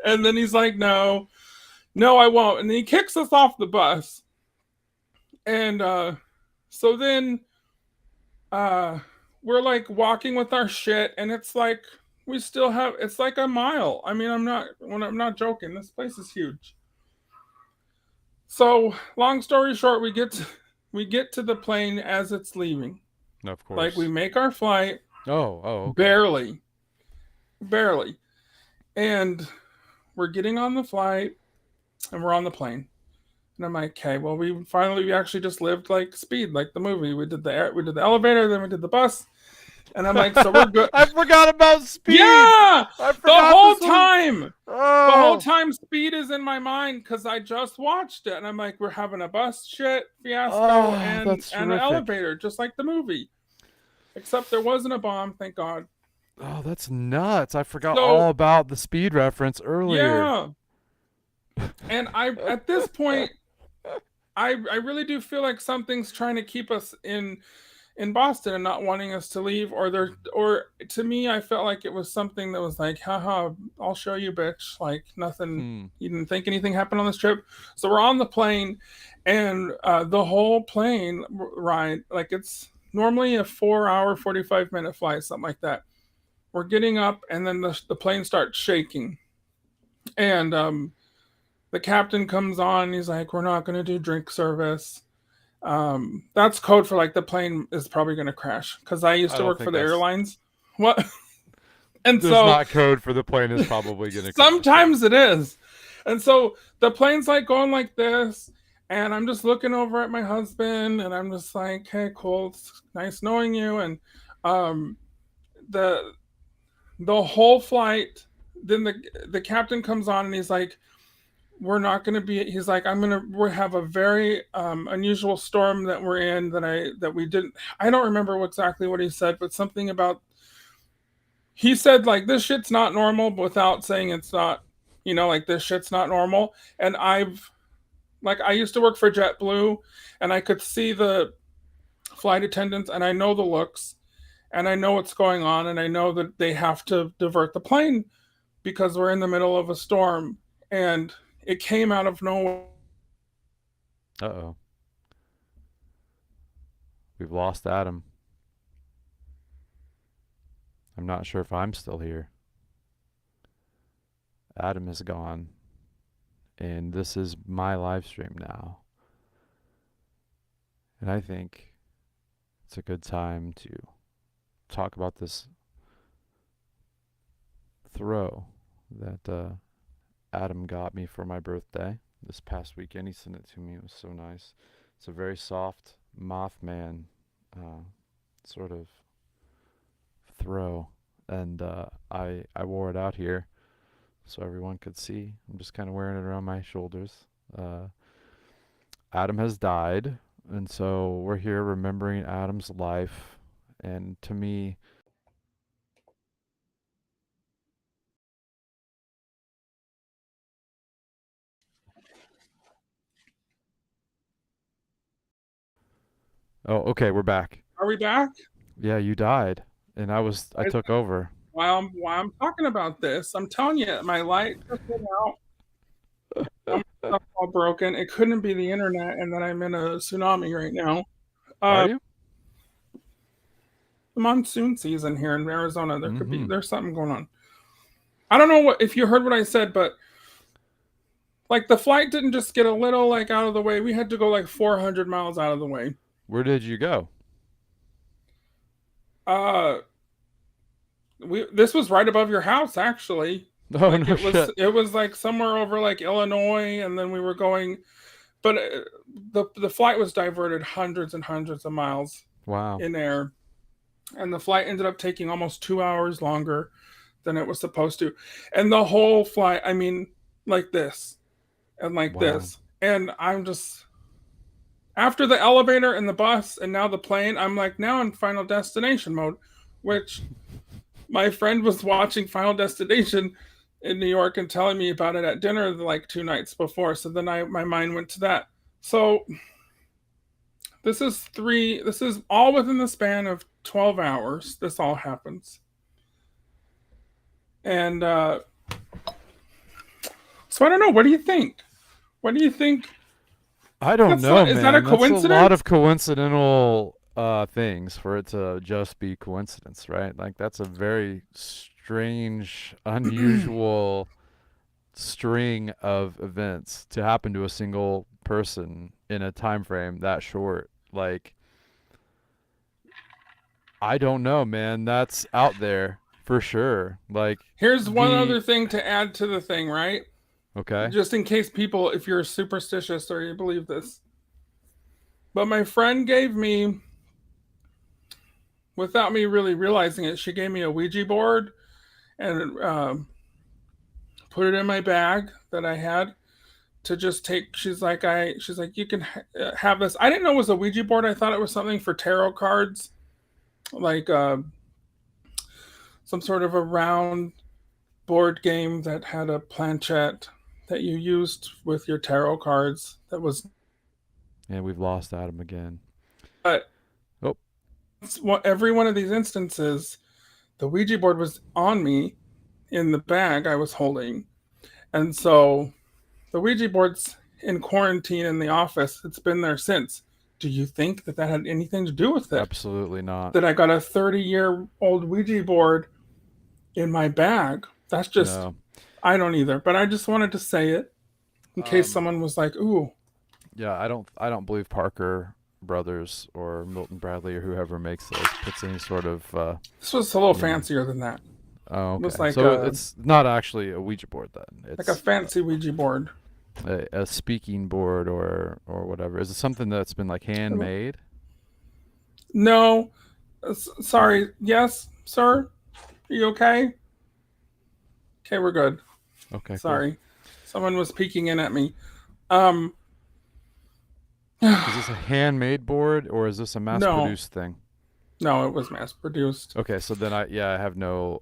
And then he's like, no, I won't. And then he kicks us off the bus. And so then we're like walking with our shit, and it's like it's like a mile. I mean, I'm not joking. This place is huge. So long story short, we get to the plane as it's leaving. Of course. Like, we make our flight. Okay. Barely. And we're getting on the flight, and we're on the plane. And I'm like, okay, well, we actually just lived like Speed, like the movie. We did the elevator, then we did the bus. And I'm like, so we're good. I forgot about Speed. Yeah! I forgot the whole time. Oh. The whole time Speed is in my mind because I just watched it. And I'm like, we're having a bus shit fiasco and an elevator, just like the movie. Except there wasn't a bomb, thank God. Oh, that's nuts. I forgot all about the Speed reference earlier. Yeah. And at this point, I really do feel like something's trying to keep us in Boston and not wanting us to leave, or to me, I felt like it was something that was like, haha, I'll show you, bitch. Like, nothing, you didn't think anything happened on this trip. So we're on the plane, and the whole plane ride, like, it's normally a 4-hour, 45-minute flight, something like that. We're getting up, and then the plane starts shaking. And the captain comes on, and he's like, we're not going to do drink service. That's code for like the plane is probably going to crash, because I used to work for the airlines. What? And there's not code for the plane is probably going to crash. Sometimes it is. And so the plane's like going like this, and I'm just looking over at my husband, and I'm just like, hey, cool, it's nice knowing you. And the whole flight, then the captain comes on, and he's like, we're not going to be, he's like, we have a very unusual storm that we're in I don't remember exactly what he said, but something about, he said like, this shit's not normal, but without saying it's not, like, this shit's not normal. And I used to work for JetBlue, and I could see the flight attendants, and I know the looks. and I know what's going on, and I know that they have to divert the plane because we're in the middle of a storm, and it came out of nowhere. Uh-oh. We've lost Adam. I'm not sure if I'm still here. Adam is gone. And this is my live stream now. And I think it's a good time to talk about this throw that Adam got me for my birthday this past weekend. He sent it to me. It was so nice. It's a very soft Mothman sort of throw. And I wore it out here so everyone could see. I'm just kind of wearing it around my shoulders. Adam has died, and so we're here remembering Adam's life. And to me, oh, okay, we're back. Are we back? Yeah, you died, and I took over. While I'm talking about this, I'm telling you, my light just went out. All my stuff all broken. It couldn't be the internet, and then I'm in a tsunami right now. Are you? The monsoon season here in Arizona. Mhm. There's something going on. I don't know if you heard what I said, but like the flight didn't just get a little like out of the way. We had to go like 400 miles out of the way. Where did you go? Uh, this was right above your house, actually. Oh, Like no shit. it was like somewhere over like Illinois, and then we were going, but the flight was diverted hundreds and hundreds of miles Wow. in air, and the flight ended up taking almost 2 hours longer than it was supposed to, and the whole flight, I mean, like this and like Wow. this, and I'm just after the elevator and the bus and now the plane, I'm like now in Final Destination mode, which my friend was watching Final Destination in New York and telling me about it at dinner like 2 nights before. So then my mind went to that. So this is all within the span of 12 hours. This all happens. And so I don't know. What do you think? What do you think? I don't That's know, not- man. is that a That's a lot coincidence? of coincidental things for it to just be coincidence, right? Like that's a very strange, unusual string of events to happen to a single person in a time frame that short. Like I don't know, man. That's out there for sure. Like Here's one the other thing to add to the thing, right? okay. Just in case people, if you're superstitious or you believe this. But my friend gave me, without me really realizing it, she gave me a Ouija board and put it in my bag that I had to just take. She's like, you can have this. I didn't know it was a Ouija board. I thought it was something for tarot cards, like some sort of a round board game that had a planchette that you used with your tarot cards. That was, And we've lost Adam again. but Oh, every one of these instances, the Ouija board was on me in the bag I was holding. And so the Ouija board's in quarantine in the office. It's been there since. Do you think that that had anything to do with it? absolutely not. That I got a 30-year-old Ouija board in my bag? That's just, No. I don't either. But I just wanted to say it in case someone was like, ooh. Yeah, I don't believe Parker Brothers or Milton Bradley or whoever makes those puts any sort of This was a little Yeah. fancier than that. oh, It was okay. like So a- it's not actually a Ouija board then. It's Like a fancy Ouija board. a speaking board or whatever. Is it something that's been like handmade? No. Sorry. Yes, sir? Are you okay? Okay, we're good. Okay. Cool. Sorry. Someone was peeking in at me. Is this a handmade board or is this a mass-produced thing? No, it was mass produced. Okay, so then I have no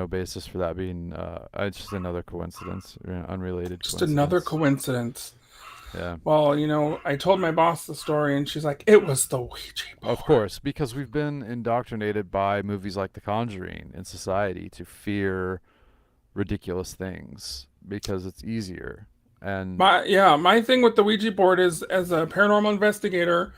basis for that being it's just another coincidence, unrelated Just coincidence. another coincidence. Yeah. Well, you know, I told my boss the story, and she's like, "It was the Ouija board." Of course, because we've been indoctrinated by movies like The Conjuring in society to fear ridiculous things because it's easier. And My thing with the Ouija board is, as a paranormal investigator,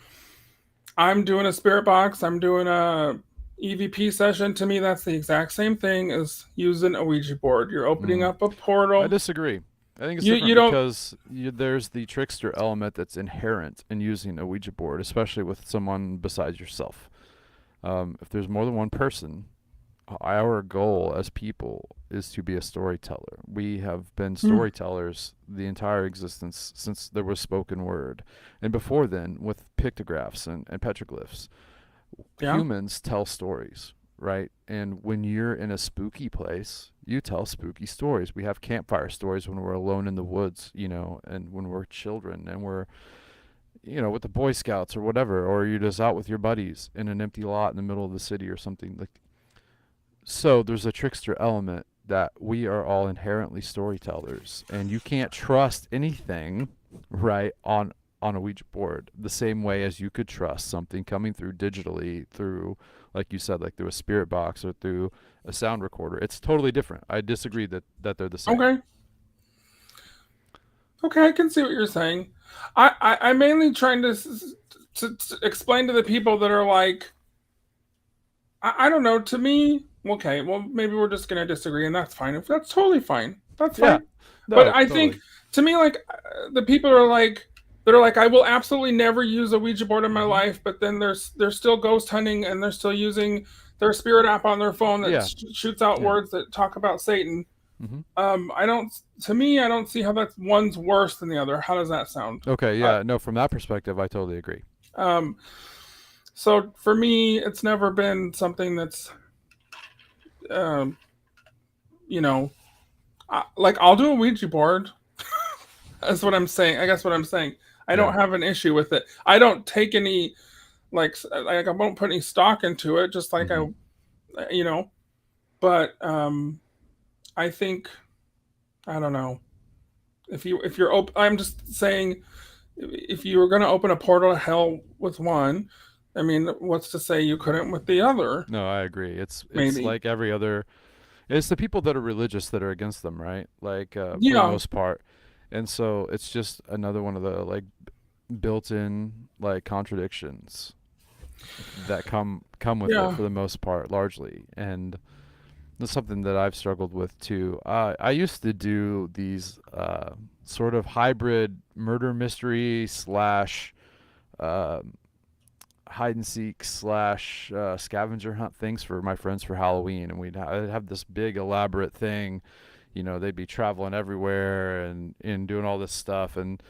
I'm doing a spirit box. I'm doing a EVP session. To me, that's the exact same thing as using a Ouija board. You're opening up a I portal. disagree. I think it's You different don't. because there's the trickster element that's inherent in using a Ouija board, especially with someone besides yourself. If there's more than one person, our goal as people is to be a storyteller. We have been Hmm, storytellers the entire existence since there was spoken word. And before then, with pictographs and petroglyphs, yeah. humans tell stories, right? And when you're in a spooky place, you tell spooky stories. We have campfire stories when we're alone in the woods, and when we're children and we're, with the Boy Scouts or whatever, or you're just out with your buddies in an empty lot in the middle of the city or something. Like, so there's a trickster element that we are all inherently storytellers, and you can't trust anything, right, on a Ouija board the same way as you could trust something coming through digitally through, like you said, like through a spirit box or through a sound recorder. It's totally different. I disagree that they're the same. Okay. Okay, I can see what you're saying. I'm mainly trying to explain to the people that are like, I don't know. To me, okay, well, maybe we're just gonna disagree, and that's fine. If that's totally fine, that's Yeah. fine. But No, I think, totally. to me, like, the people are like, they're like, I will absolutely never use a Ouija board in my Hmm. life. But then they're still ghost hunting, and they're still using their spirit app on their phone that Yeah. shoots out Yeah. words that talk about Satan. Hmm. I don't. To me, I don't see how that's one's worse than the other. How does that sound? Okay. Uh, Yeah. No, from that perspective, I totally agree. um, so for me, it's never been something that's, um, you know, like I'll do a Ouija board. That's what I'm saying. I guess what I'm saying. I Yeah. don't have an issue with it. I don't take any like I won't put any stock into it. Just like Hmm. I, you know. But I think I don't know if you're open. I'm just saying if you were going to open a portal to hell with one, I mean, what's to say you couldn't with the other? No, I agree. It's Maybe. like every other. It's the people that are religious that are against them, right? Like for the Yeah. most part, and so it's just another one of the like built-in like contradictions that come with it Yeah. for the most part, largely, and that's something that I've struggled with too. I used to do these sort of hybrid murder mystery slash uh, hide and seek slash scavenger hunt things for my friends for Halloween, and I'd have this big elaborate thing. They'd be traveling everywhere and doing all this stuff, and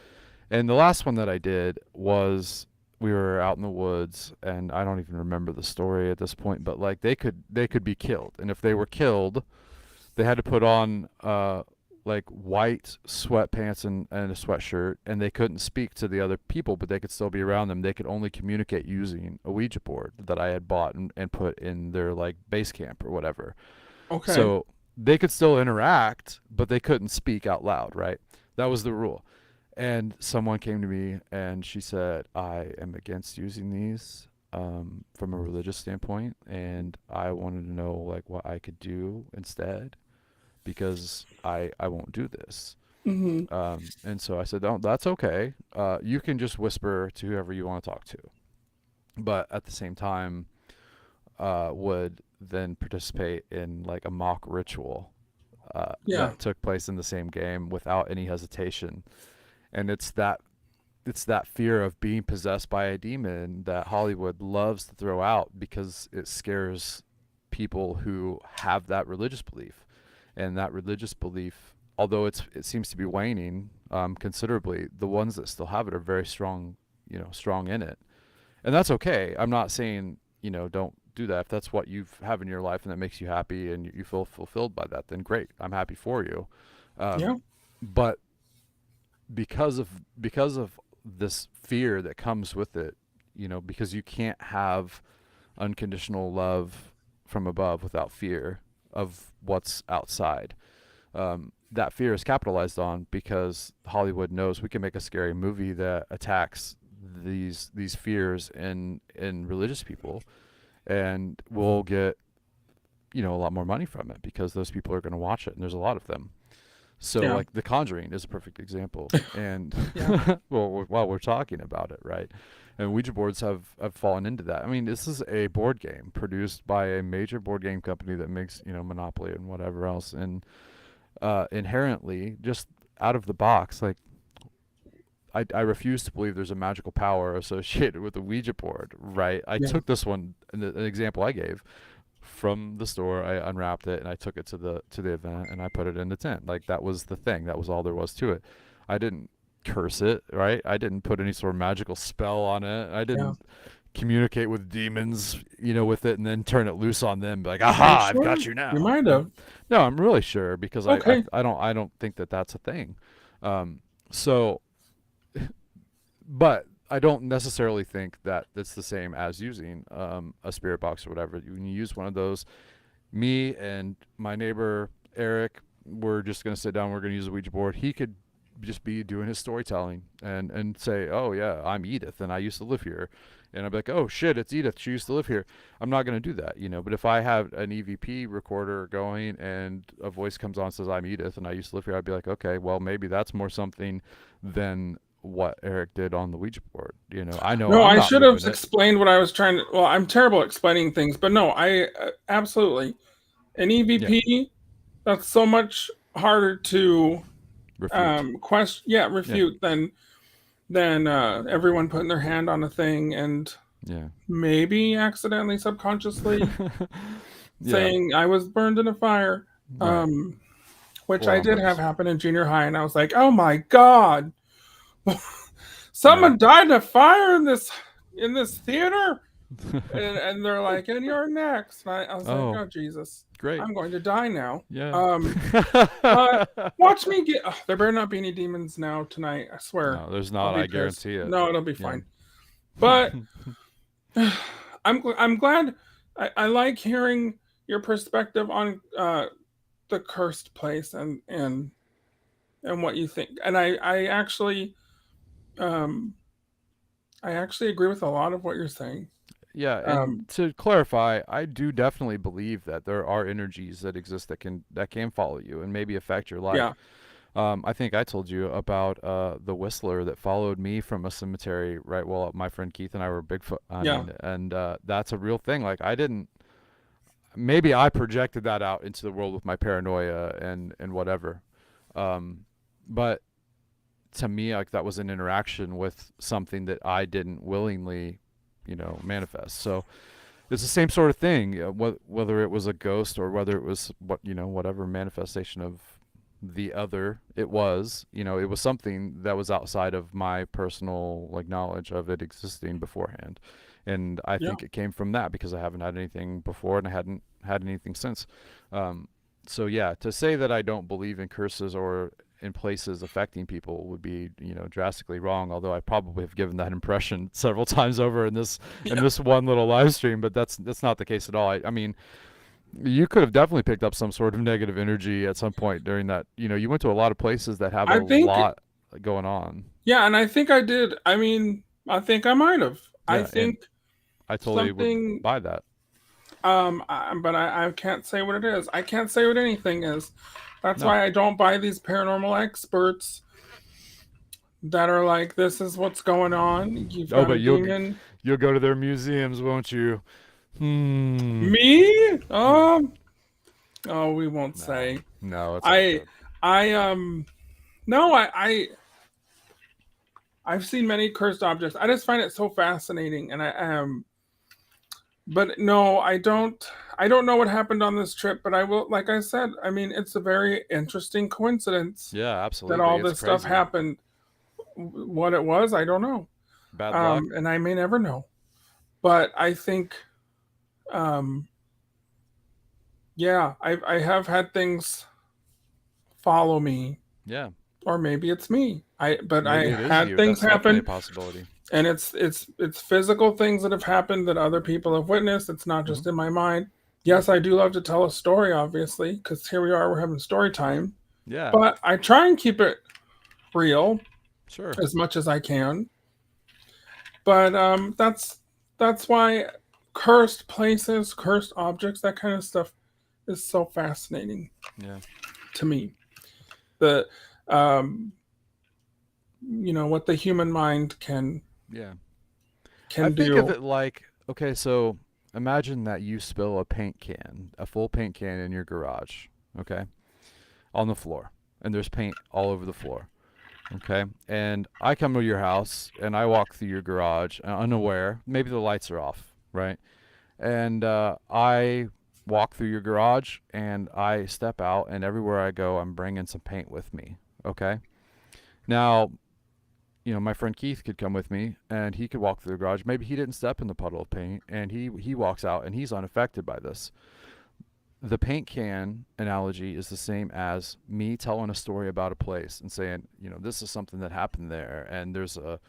the last one that I did was we were out in the woods, and I don't even remember the story at this point, but like they could be killed, and if they were killed, they had to put on like white sweatpants and a sweatshirt, and they couldn't speak to the other people, but they could still be around them. They could only communicate using a Ouija board that I had bought and put in their like base camp or whatever. Okay. So they could still interact, but they couldn't speak out loud, right? That was the rule. And someone came to me and she said, I am against using these from a religious standpoint, and I wanted to know like what I could do instead because I won't do this. Hmm. And so I said, "No, that's okay. You can just whisper to whoever you want to talk to." But at the same time, would then participate in like a mock ritual Yeah. that took place in the same game without any hesitation. And it's that fear of being possessed by a demon that Hollywood loves to throw out because it scares people who have that religious belief. And that religious belief, although it seems to be waning considerably, the ones that still have it are very strong, strong in it. And that's okay. I'm not saying, don't do that. If that's what you have in your life and that makes you happy and you feel fulfilled by that, then great. I'm happy for you. Yeah. But because of this fear that comes with it, because you can't have unconditional love from above without fear of what's outside. that fear is capitalized on because Hollywood knows we can make a scary movie that attacks these fears in religious people, and we'll get a lot more money from it because those people are going to watch it, and there's a lot of them. So Yeah. like The Conjuring is a perfect example. And Yeah. well, while we're talking about it, right? And Ouija boards have fallen into that. I mean, this is a board game produced by a major board game company that makes, Monopoly and whatever else. And inherently, just out of the box, like I refuse to believe there's a magical power associated with the Ouija board, right? I Yeah. took this one, an example I gave, from the store. I unwrapped it and I took it to the event and I put it in the tent. Like that was the thing. That was all there was to it. I didn't curse it, right? I didn't put any sort of magical spell on it. I didn't communicate with demons, with it and then turn it loose on them. Be like, aha, I've got you now. You might have. No, I'm really sure because Okay. I don't think that that's a thing. So, but I don't necessarily think that it's the same as using a spirit box or whatever. When you use one of those, me and my neighbor Eric, we're just going to sit down. We're going to use a Ouija board. He could just be doing his storytelling and say, oh yeah, I'm Edith and I used to live here. And I'd be like, oh shit, it's Edith. She used to live here. I'm not going to do that, But if I have an EVP recorder going and a voice comes on and says, I'm Edith and I used to live here, I'd be like, okay, well, maybe that's more something than what Eric did on the Ouija board. I know. No, I'm I not should have moving it. explained what I was trying to. Well, I'm terrible at explaining things, but no, I absolutely. An EVP, that's so much harder to Refute. refute than everyone putting their hand on a thing and Yeah. maybe accidentally, subconsciously Yeah. saying I was burned in a fire, Right. which Or I did almost. have happen in junior high, and I was like, oh my god, someone died in a fire in this theater. And they're like, and you're next. And I was like, oh Jesus, Great. I'm going to die now. Yeah. Watch me get. Oh, there better not be any demons now tonight. I swear. No, there's I'll not. be I pissed. guarantee it. No, it'll be Yeah. fine. But I'm glad. I like hearing your perspective on the cursed place and what you think. And I actually agree with a lot of what you're saying. Yeah, and to clarify, I do definitely believe that there are energies that exist that can follow you and maybe affect your life. Yeah. I think I told you about the whistler that followed me from a cemetery, right? Well, my friend Keith and I were Bigfoot hunting, and that's a real thing. Like maybe I projected that out into the world with my paranoia and whatever. But to me, like that was an interaction with something that I didn't willingly manifest. So it's the same sort of thing, whether it was a ghost or whether it was whatever manifestation of the other it was, it was something that was outside of my personal knowledge of it existing beforehand. And I think it came from that because I haven't had anything before and I hadn't had anything since. So yeah, to say that I don't believe in curses or in places affecting people would be drastically wrong, although I probably have given that impression several times over in this one little live stream, but that's not the case at all. I mean, you could have definitely picked up some sort of negative energy at some point during that. You went to a lot of places that have a lot going on. Yeah, and I think I did. I mean, I think I might have. Yeah, I think I totally would buy that. But I can't say what it is. I can't say what anything is. That's why I don't buy these paranormal experts that are like, this is what's going on. You've got a demon. You'll go to their museums, won't you? Me? We won't say. No, it's I've seen many cursed objects. I just find it so fascinating, and but no, I don't know what happened on this trip, but I will, like I said, I mean, it's a very interesting coincidence. Yeah, absolutely. That all this stuff happened. What it was, I don't know. Bad luck. And I may never know. But I think, I have had things follow me. Yeah. Or maybe it's me. I Maybe had things happen. A possibility. And it's physical things that have happened that other people have witnessed. It's not just in my mind. Yes, I do love to tell a story, obviously, because here we are, we're having story time. Yeah. but I try and keep it real Sure. as much as I can. But that's why cursed places, cursed objects, that kind of stuff is so fascinating Yeah. to me. The um, what the human mind Yeah. I can think of do. it like, okay, so imagine that you spill a paint can, a full paint can in your garage, okay, on the floor, and there's paint all over the floor, okay, and I come to your house and I walk through your garage unaware, maybe the lights are off, right, and I walk through your garage and I step out, and everywhere I go, I'm bringing some paint with me, okay. Now, my friend Keith could come with me and he could walk through the garage. Maybe he didn't step in the puddle of paint and he walks out and he's unaffected by this. The paint can analogy is the same as me telling a story about a place and saying, this is something that happened there, and there's a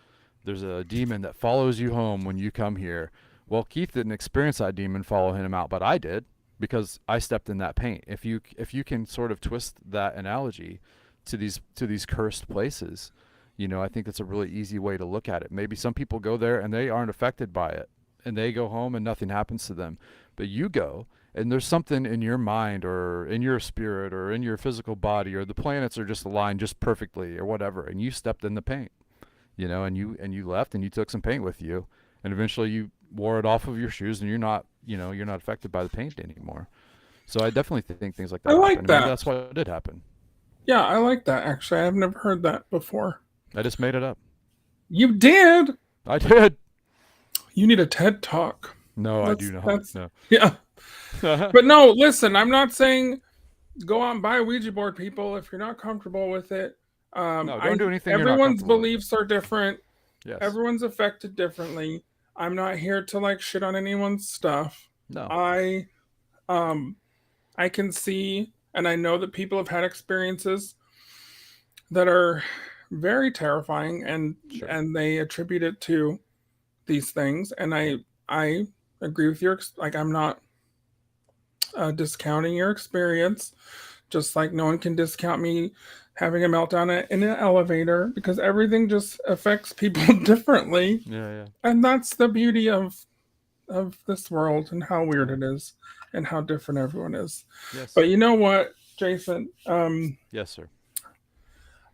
demon that follows you home when you come here. Well, Keith didn't experience that demon follow him out, but I did because I stepped in that paint. If you can sort of twist that analogy to these cursed places, I think that's a really easy way to look at it. Maybe some people go there and they aren't affected by it, and they go home and nothing happens to them. But you go and there's something in your mind or in your spirit or in your physical body, or the planets are just aligned just perfectly or whatever, and you stepped in the paint, and you left and you took some paint with you, and eventually you wore it off of your shoes and you're not affected by the paint anymore. So I definitely think things like that I like happen. Maybe that. that's what did happen. Yeah, I like that actually. I've never heard that before. I just made it up. You did. I did. You need a TED talk. No, I do not. That's No. yeah. But no, listen, I'm not saying go out and buy a Ouija board, people, if you're not comfortable with it. No, don't do anything you're not Everyone's comfortable with. beliefs are different. Yes. Everyone's affected differently. I'm not here to like shit on anyone's stuff. No. I can see and I know that people have had experiences that are very terrifying, and Sure. and they attribute it to these things, and I agree with like I'm not discounting your experience, just like no one can discount me having a meltdown in an elevator, because everything just affects people differently, Yeah. and that's the beauty of this world and how weird it is and how different everyone is. Yes. But you know what, Jason? Yes, sir.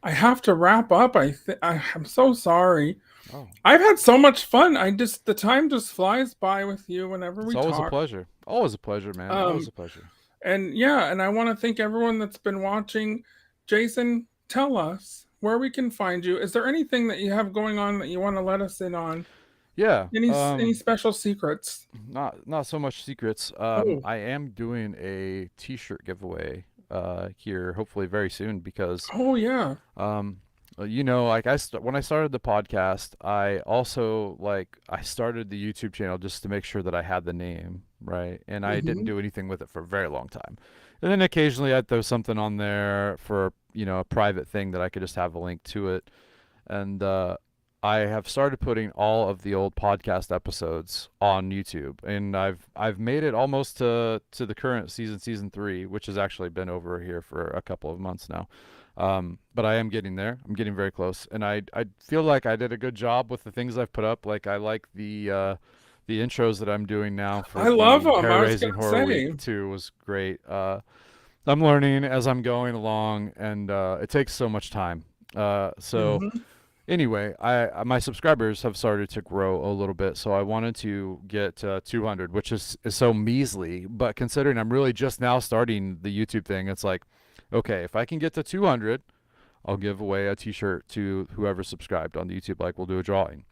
I have to wrap up. I'm so sorry. Oh, I've had so much fun. The time just flies by with you whenever it's we always talk. a pleasure. Always a pleasure, man. Always a pleasure. And yeah, and I want to thank everyone that's been watching. Jason, tell us where we can find you. Is there anything that you have going on that you want to let us in on? Yeah. Any special secrets? Not so much secrets. Oh. I am doing a T-shirt giveaway here, hopefully very soon, because Oh yeah. like when I started the podcast, I also I started the YouTube channel just to make sure that I had the name right, and I didn't do anything with it for a very long time. And then occasionally I'd throw something on there for a private thing that I could just have a link to it, and I have started putting all of the old podcast episodes on YouTube, and I've made it almost to the current season 3, which has actually been over here for a couple of months now. But I am getting there. I'm getting very close, and I feel like I did a good job with the things I've put up. Like I like the intros that I'm doing now for I love them. I was Hair-Raising gonna Horror say. Week 2 was great. I'm learning as I'm going along, and it takes so much time. So. Anyway, my subscribers have started to grow a little bit, so I wanted to get 200, which is so measly. But considering I'm really just now starting the YouTube thing, it's like, okay, if I can get to 200, I'll give away a T-shirt to whoever subscribed on the YouTube. We'll do a drawing.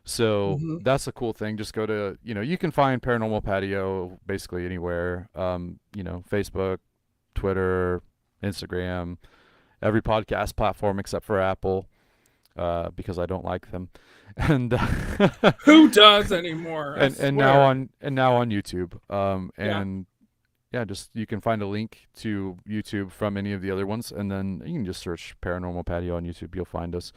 So that's a cool thing. Just go to, you can find Paranormal Patio basically anywhere. Facebook, Twitter, Instagram, every podcast platform except for Apple. Because I don't like them, and Who does anymore? and now on YouTube, just you can find a link to YouTube from any of the other ones, and then you can just search Paranormal Patio on YouTube. You'll find us.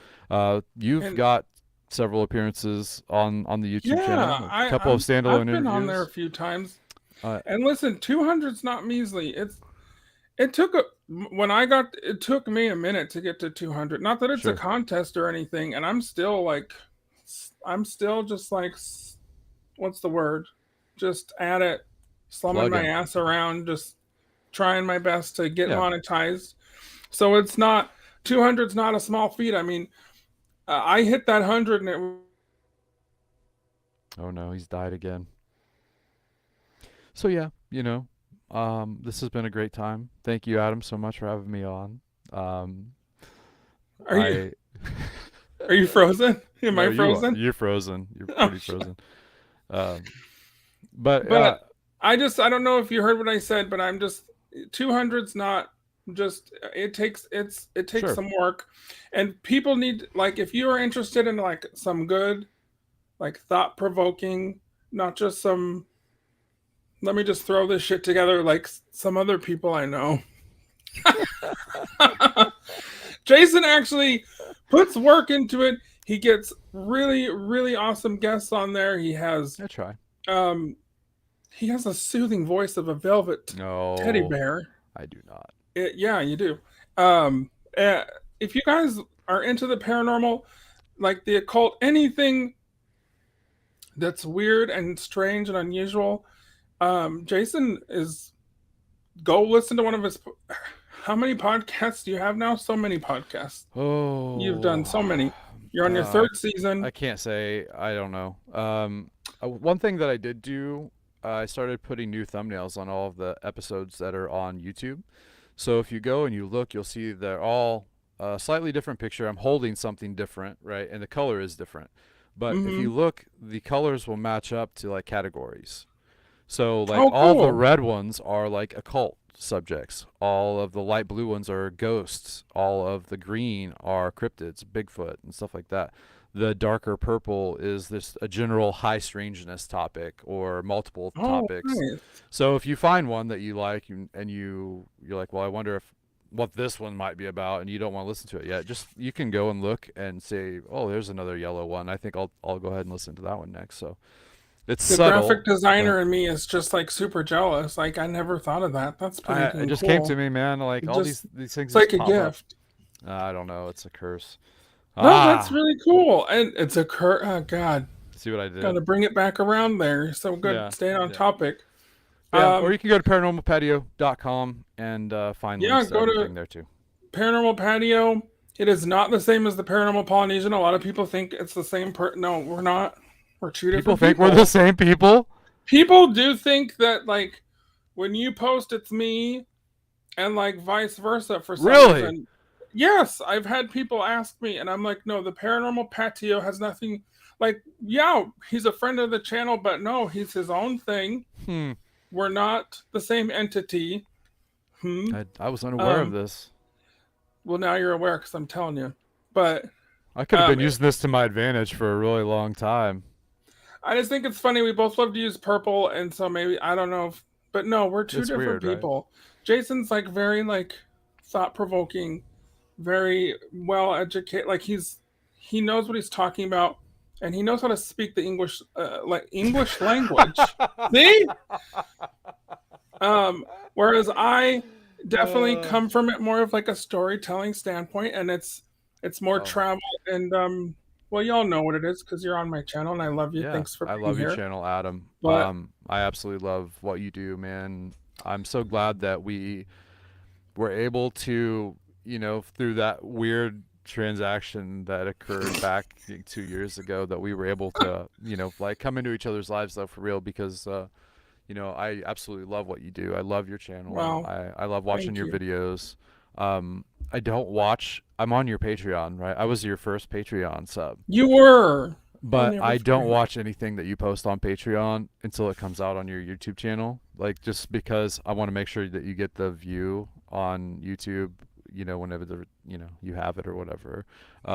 You've got several appearances on the YouTube channel. A couple of standalone I've been interviews. on there a few times. And listen, 200's not measly. It took when I got, it took me a minute to get to 200. Not that it's a Sure. contest or anything, and I'm still just like, what's the word? Just at it, slumming my Slugging. ass around, just trying my best to get Yeah. monetized. So it's not 200's not a small feat. I mean, I hit that 100 and it. Oh no, he's died again. So yeah, this has been a great time. Thank you, Adam, so much for having me on. Um, Are you I are you frozen? Am no, I frozen? you're frozen. You're Oh, pretty frozen. Um, but but I don't know if you heard what I said, but I'm just 200's not just it takes sure. some work, and people need, like, if you are interested in like some good, like, thought provoking, not just some, let me just throw this shit together like some other people I know. Jason actually puts work into it. He gets really, really awesome guests on there. I try. Um he has a soothing voice of a velvet teddy No, bear. I do not. Yeah, you do. Um uh, if you guys are into the paranormal, like the occult, anything that's weird and strange and unusual, Jason is, go listen to one of his, how many podcasts do you have now? So many podcasts. You've done Oh, so many. You're on your uh, third season. I can't say. I don't know. One thing that I did do, I started putting new thumbnails on all of the episodes that are on YouTube. So if you go and you look, you'll see they're all a slightly different picture. I'm holding something different, right? And the color is different. But if Mm-hmm. you look, the colors will match up to like categories. So like Oh, all the cool. red ones are like occult subjects. All of the light blue ones are ghosts. All of the green are cryptids, Bigfoot, and stuff like that. The darker purple is this a general high strangeness topic or multiple Oh, topics. nice. So if you find one that you like and you're like, well, I wonder if what this one might be about, and you don't want to listen to it yet, just you can go and look and say, oh, there's another yellow one. I think I'll go ahead and listen to that one next. So it's The subtle, graphic but designer in me is just like super jealous. Like, I never thought of that. That's pretty it dang just came to cool. me, man. Like It all just, these things it's just like a pop up. gift. I don't know. It's a curse. No, that's Ah, really cool. And it's a oh God, see what I gotta did? bring it back around there. So good, Yeah, staying on yeah, topic. yeah. Or Um, you can go to paranormalpatio.com and find yeah, links to go to everything there too. Paranormal Patio. It is not the same as the Paranormal Polynesian. A lot of people think it's the same No, we're not. We're two People different think we're the people. same people. People do think that, like, when you post, it's me, and like vice versa for some Really? reason. Yes, I've had people ask me, and I'm like, no, the Paranormal Patio has nothing. Like, yeah, he's a friend of the channel, but no, he's his own thing. Hmm. We're not the same entity. Hmm. I was unaware of Um. this. Well, now you're aware because I'm telling you. But I could have been um, using this to my advantage for a really long time. I just think it's funny. We both love to use purple, and so maybe, I don't know, but no, we're two It's different weird, right? people. Jason's like very like thought provoking, very well educated. Like, he knows what he's talking about, and he knows how to speak the English, like English language. See, whereas I definitely Uh, come from it more of like a storytelling standpoint, and it's more oh, travel, and well, y'all know what it is because you're on my channel, and I love you. yeah. Thanks for I being love your here. channel, Adam. But I absolutely love what you do, man. I'm so glad that we were able to, through that weird transaction that occurred back 2 years ago, that we were able to, like come into each other's lives though for real because, I absolutely love what you do. I love your channel. well, I love watching thank your you. videos. I don't watch, I'm on your Patreon, right? I was your first Patreon sub. You were. I'll But never I don't forget. watch anything that you post on Patreon until it comes out on your YouTube channel. Like just because I want to make sure that you get the view on YouTube, whenever you have it or whatever.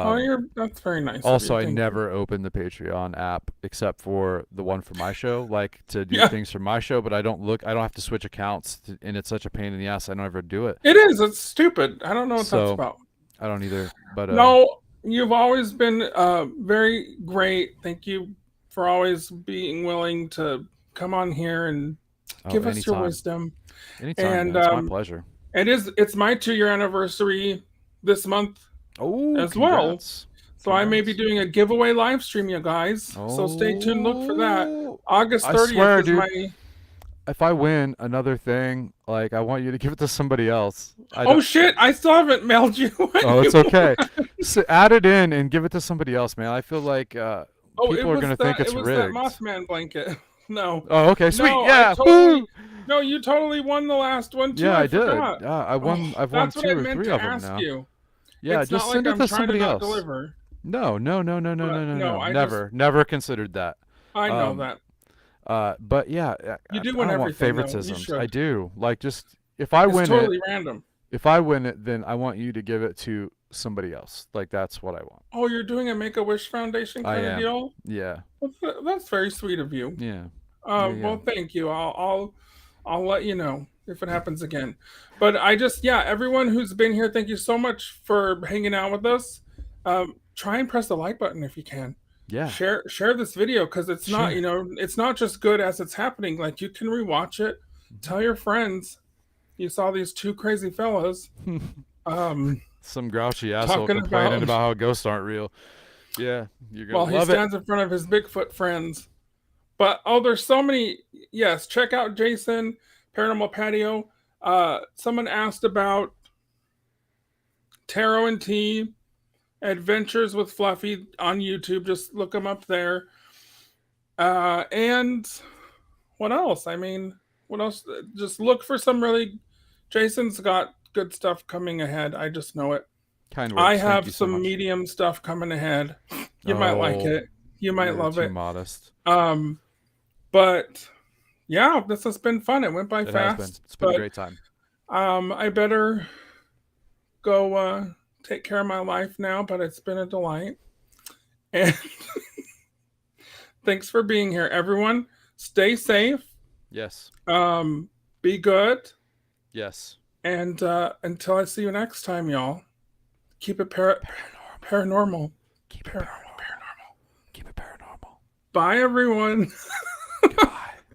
Oh, Um, that's very nice of you. Also, I Thank you. never open the Patreon app except for the one for my show, like to do Yeah, things for my show. But I don't have to switch accounts, and it's such a pain in the ass. I don't ever do it. it is. It's stupid. I don't know what that's So about. I don't either. But No, you've always been very great. Thank you for always being willing to come on here and oh, give us your anytime, wisdom. anytime, And man. It's my pleasure. It's my 2-year anniversary this month Oh, as well. congrats. So I may be Congrats. doing a giveaway live stream, you guys. So stay tuned. Look for that. Oh, August I 30th swear, is dude. my. If I win another thing, like I want you to give it to somebody else. Oh shit! I still haven't mailed you. Oh, it's okay. So add it in and give it to somebody else, man. I feel like Oh, people are gonna think it's it was rigged. that Mothman blanket. No. Oh, okay, sweet. No, Yeah. Woo! Woo! No, you totally won the last one too. Yeah, I did. forgot. I won. Oh, I've won that's what 2 I or meant 3 to of them ask now. you. Yeah, It's just not send like it to I'm trying somebody to not else. deliver. No. No, I Never considered that. I know that. But yeah, You do I win don't want everything, though. You favoritisms. should. I do. Like, just if I It's win totally it, random. if I win it, then I want you to give it to somebody else. Like, that's what I want. Oh, you're doing a Make-A-Wish Foundation I kind of am. deal? Yeah. That's very sweet of you. Yeah. Well, thank you. I'll let you know if it happens again. But I just, everyone who's been here, thank you so much for hanging out with us. Try and press the like button if you can. Yeah. Share this video because it's not, it's not just good as it's happening. Like you can rewatch it. Tell your friends you saw these 2 crazy fellas. Some grouchy asshole Talking complaining about how ghosts aren't real. Yeah, you're gonna While he love stands in front of his Bigfoot friends. But there's so many. Yes, check out Jason, Paranormal Patio. Someone asked about Tarot and Tea, Adventures with Fluffy on YouTube. Just look them up there. And what else? I mean, what else? Just look for some really. Jason's got good stuff coming ahead. I just know it. Kind words. I Thank have you so some much. medium stuff coming ahead. You might like it. You might You're love too it. modest. But yeah, this has been fun. It went by It fast. has been. It's been a great time. I better go take care of my life now, but it's been a delight. And thanks for being here, everyone. Stay safe. Yes. Be good. Yes. And until I see you next time, y'all, keep it paranormal. Keep it paranormal. Keep it paranormal. Bye, everyone.